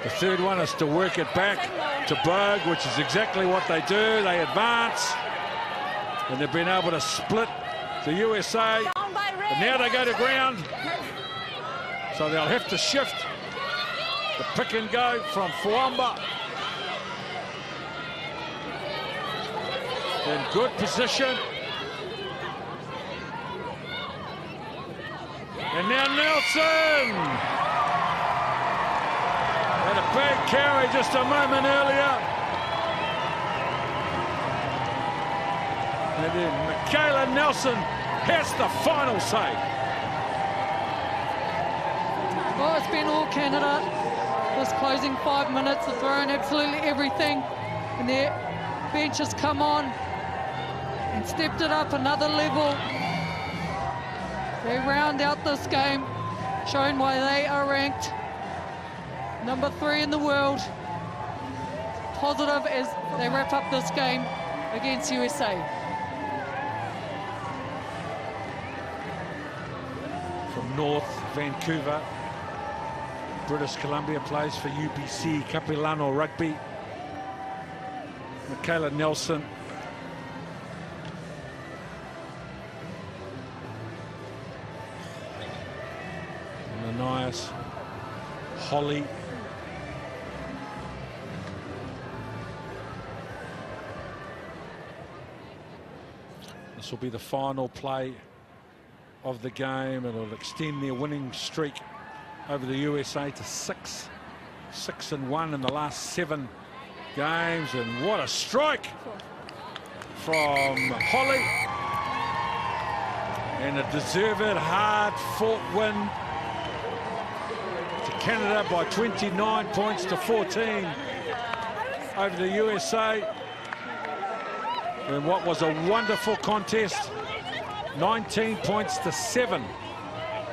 The third one is to work it back to Bogue, which is exactly what they do. They advance, and they've been able to split the USA. Down by Red. And now they go to ground. So they'll have to shift the pick and go from Fuamba. In good position. And now Nelson. Had a big carry just a moment earlier. And then Michaela Nelson has the final say. Well, it's been all Canada. This closing 5 minutes have thrown absolutely everything. And their bench has come on and stepped it up another level. They round out this game, showing why they are ranked number 3 in the world. Positive as they wrap up this game against USA. From North Vancouver, British Columbia, plays for UBC Capilano Rugby. Michaela Nelson. And Ananias Holly. This will be the final play of the game. It'll extend their winning streak over the USA to 6-1 in the last 7 games. And what a strike from Holly. And a deserved, hard-fought win to Canada by 29 points to 14 over the USA. In what was a wonderful contest. 19 points to 7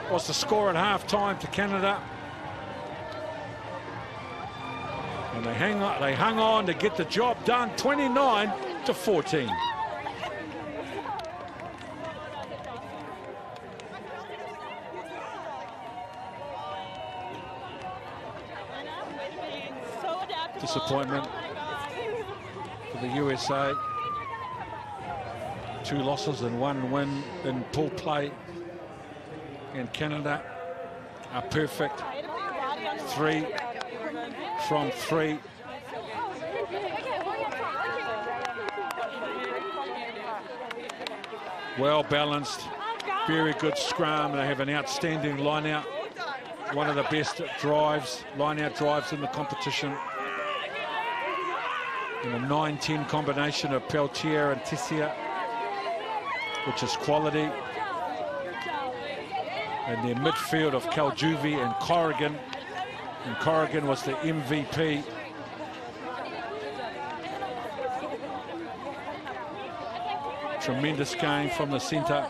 was the score at half-time to Canada. And they hung on to get the job done, 29 to 14. Disappointment for the USA. 2 losses and 1 win in pool play. And Canada are perfect. 3 from 3. Well balanced, very good scrum. They have an outstanding line out. One of the best line out drives in the competition. And a 9-10 combination of Peltier and Tessia, which is quality. And their midfield of Kaljuvi and Corrigan. And Corrigan was the MVP. Tremendous game from the centre,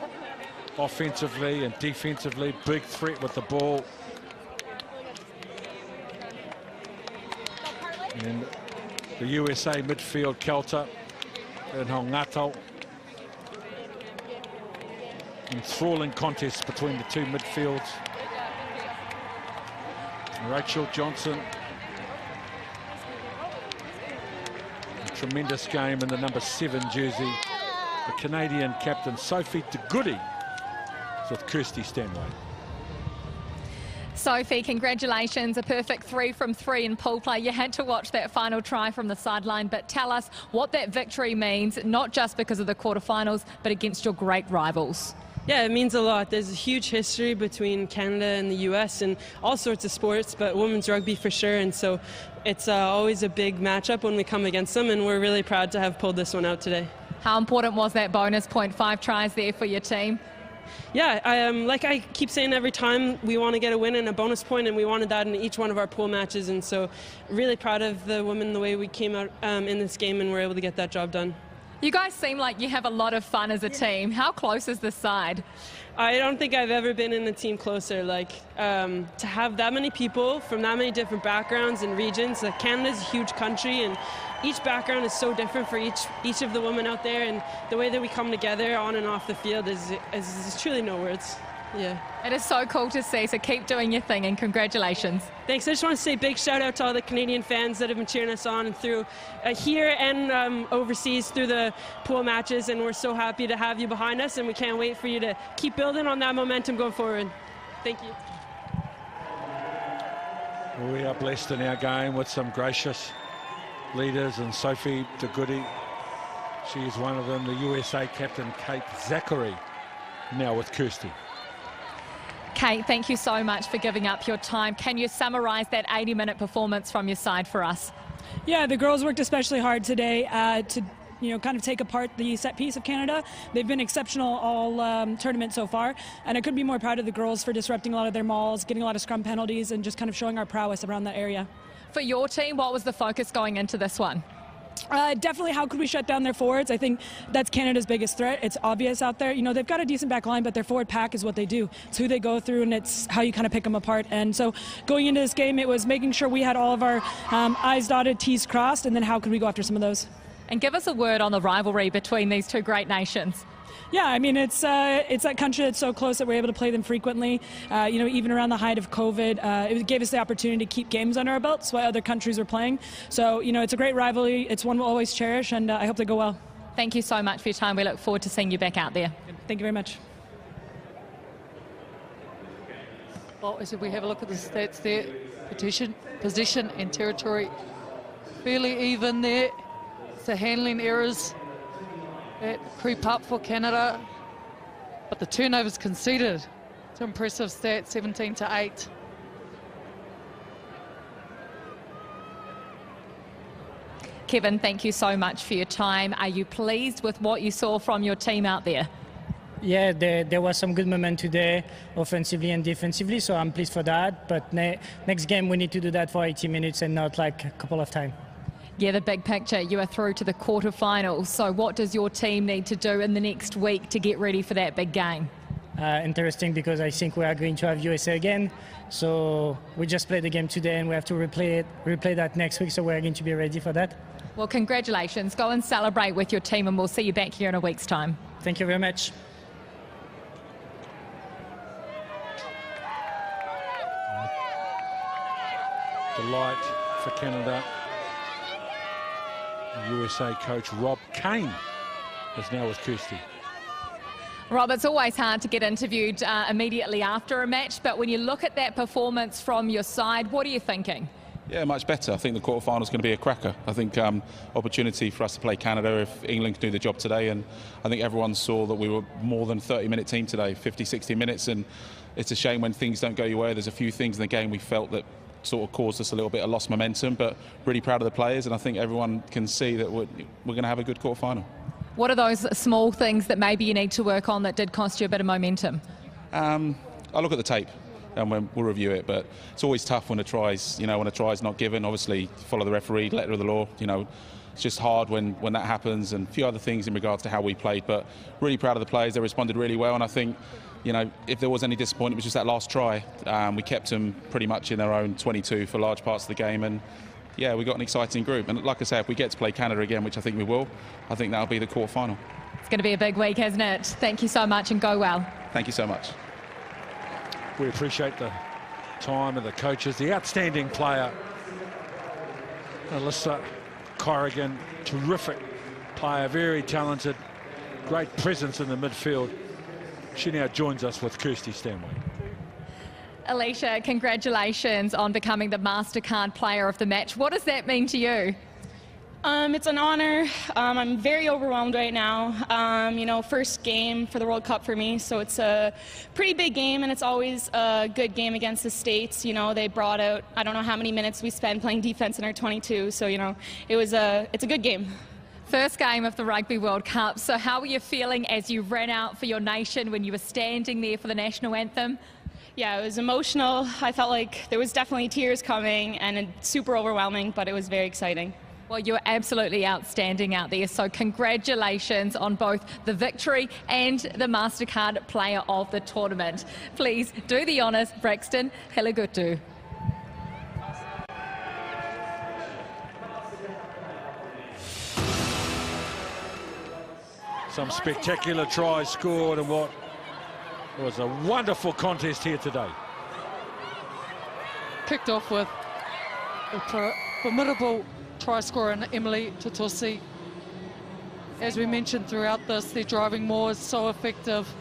offensively and defensively. Big threat with the ball. And the USA midfield, Kelter and Hongato. Enthralling contest between the 2 midfields. Rachel Johnson. A tremendous game in the number 7 jersey. The Canadian captain, Sophie de Goody, with Kirsty Stanway. Sophie, congratulations, a perfect 3 from 3 in pool play. You had to watch that final try from the sideline, but tell us what that victory means, not just because of the quarterfinals, but against your great rivals. Yeah, it means a lot. There's a huge history between Canada and the US and all sorts of sports, but women's rugby for sure, and so it's always a big matchup when we come against them, and we're really proud to have pulled this one out today. How important was that bonus point, 5 tries there for your team? Yeah, like I keep saying every time, we want to get a win and a bonus point, and we wanted that in each one of our pool matches, and so really proud of the women, the way we came out in this game and were able to get that job done. You guys seem like you have a lot of fun as a team. How close is this side? I don't think I've ever been in a team closer. Like, to have that many people from that many different backgrounds and regions. Like, Canada's a huge country, and each background is so different for each of the women out there, and the way that we come together on and off the field is truly no words. Yeah. It is so cool to see, so keep doing your thing, and congratulations. Thanks. I just want to say a big shout out to all the Canadian fans that have been cheering us on through here and overseas through the pool matches, and we're so happy to have you behind us, and we can't wait for you to keep building on that momentum going forward. Thank you. We are blessed in our game with some gracious leaders, and Sophie de Goody, she is one of them. The USA captain, Kate Zachary, now with Kirsty. Kate, thank you so much for giving up your time. Can you summarise that 80-minute performance from your side for us? Yeah, the girls worked especially hard today to kind of take apart the set piece of Canada. They've been exceptional all tournament so far, and I couldn't be more proud of the girls for disrupting a lot of their mauls, getting a lot of scrum penalties, and just kind of showing our prowess around that area. For your team, what was the focus going into this one? Definitely, how could we shut down their forwards? I think that's Canada's biggest threat. It's obvious out there. They've got a decent back line, but their forward pack is what they do. It's who they go through, and it's how you kind of pick them apart. And so going into this game, it was making sure we had all of our I's dotted, T's crossed, and then how could we go after some of those? And give us a word on the rivalry between these two great nations. Yeah, I mean, it's that country that's so close that we're able to play them frequently. Even around the height of COVID, it gave us the opportunity to keep games under our belts while other countries were playing. So, it's a great rivalry. It's one we'll always cherish, and I hope they go well. Thank you so much for your time. We look forward to seeing you back out there. Thank you very much. Well, as we have a look at the stats there, position and territory, fairly even there. It's the handling errors that creep up for Canada, but the turnovers conceded. It's an impressive stat, 17-8. Kevin, thank you so much for your time. Are you pleased with what you saw from your team out there? Yeah, there was some good momentum today, offensively and defensively, so I'm pleased for that. But next game, we need to do that for 80 minutes and not like a couple of times. Yeah, the big picture, you are through to the quarterfinals. So what does your team need to do in the next week to get ready for that big game? Interesting, because I think we are going to have USA again. So we just played the game today and we have to replay that next week. So we're going to be ready for that. Well, congratulations. Go and celebrate with your team and we'll see you back here in a week's time. Thank you very much. Delight for Canada. USA coach Rob Kane is now with Kirsty. Rob, it's always hard to get interviewed immediately after a match, but when you look at that performance from your side, what are you thinking? Yeah, much better. I think the quarterfinal is going to be a cracker. I think opportunity for us to play Canada if England can do the job today, and I think everyone saw that we were more than 30-minute team today, 50, 60 minutes, and it's a shame when things don't go your way. There's a few things in the game we felt that sort of caused us a little bit of lost momentum, but really proud of the players, and I think everyone can see that we're going to have a good quarterfinal. What are those small things that maybe you need to work on that did cost you a bit of momentum? I look at the tape and we'll review it, but it's always tough when a try's not given. Obviously, follow the referee, letter of the law. It's just hard when that happens, and a few other things in regards to how we played. But really proud of the players. They responded really well, and I think, if there was any disappointment, it was just that last try. We kept them pretty much in their own 22 for large parts of the game, and yeah, we got an exciting group. And like I say, if we get to play Canada again, which I think we will, I think that'll be the quarterfinal. It's going to be a big week, isn't it? Thank you so much and go well. Thank you so much. We appreciate the time of the coaches, the outstanding player, Alyssa Corrigan, terrific player, very talented, great presence in the midfield. She now joins us with Kirsty Stanley. Alicia, congratulations on becoming the MasterCard Player of the Match. What does that mean to you? It's an honor. I'm very overwhelmed right now. First game for the World Cup for me, so it's a pretty big game, and it's always a good game against the States. They brought out, I don't know how many minutes we spent playing defense in our 22, so it's a good game. First game of the Rugby World Cup, so how were you feeling as you ran out for your nation when you were standing there for the national anthem? Yeah, it was emotional. I felt like there was definitely tears coming, and it's super overwhelming, but it was very exciting. Well, you're absolutely outstanding out there, so congratulations on both the victory and the MasterCard Player of the Tournament. Please do the honours, Braxton Helagutu. Some spectacular tries scored and what was a wonderful contest here today. Kicked off with a formidable try scorer in Emily Tutusi. As we mentioned throughout this, their driving maul is so effective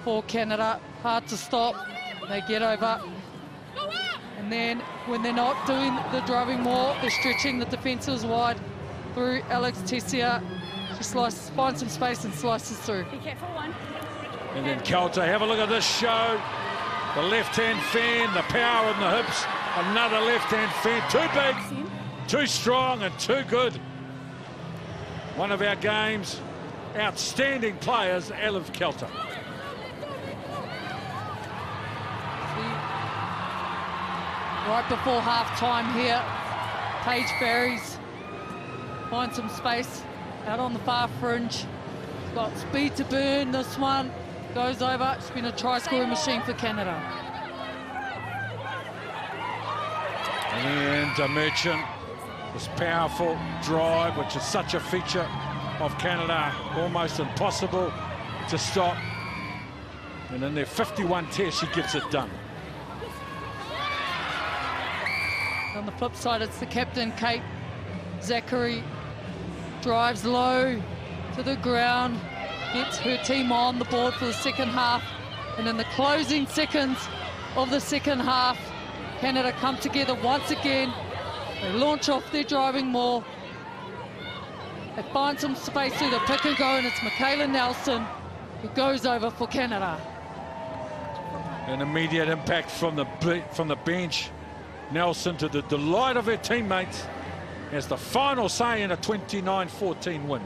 for Canada. Hard to stop. They get over. And then when they're not doing the driving maul, they're stretching the defences wide through Alex Tessia. She finds some space and slices through. Be careful, one. And then Kelta, have a look at this show. The left-hand fan, the power in the hips. Another left-hand fan, too big, too strong and too good. one of our game's outstanding players, Aliv Kelter. Right before half-time here, Paige Ferries finds some space out on the far fringe. Got speed to burn, this one goes over. It's been a try-scoring machine for Canada. And Merchant, this powerful drive, which is such a feature of Canada, almost impossible to stop. And in their 51 test, she gets it done. On the flip side, it's the captain, Kate Zachary, drives low to the ground, gets her team on the board for the second half, and in the closing seconds of the second half, Canada come together once again. They launch off their driving maul. They find some space through the pick and go, and it's Michaela Nelson who goes over for Canada. An immediate impact from the bench. Nelson, to the delight of her teammates, has the final say in a 29-14 win.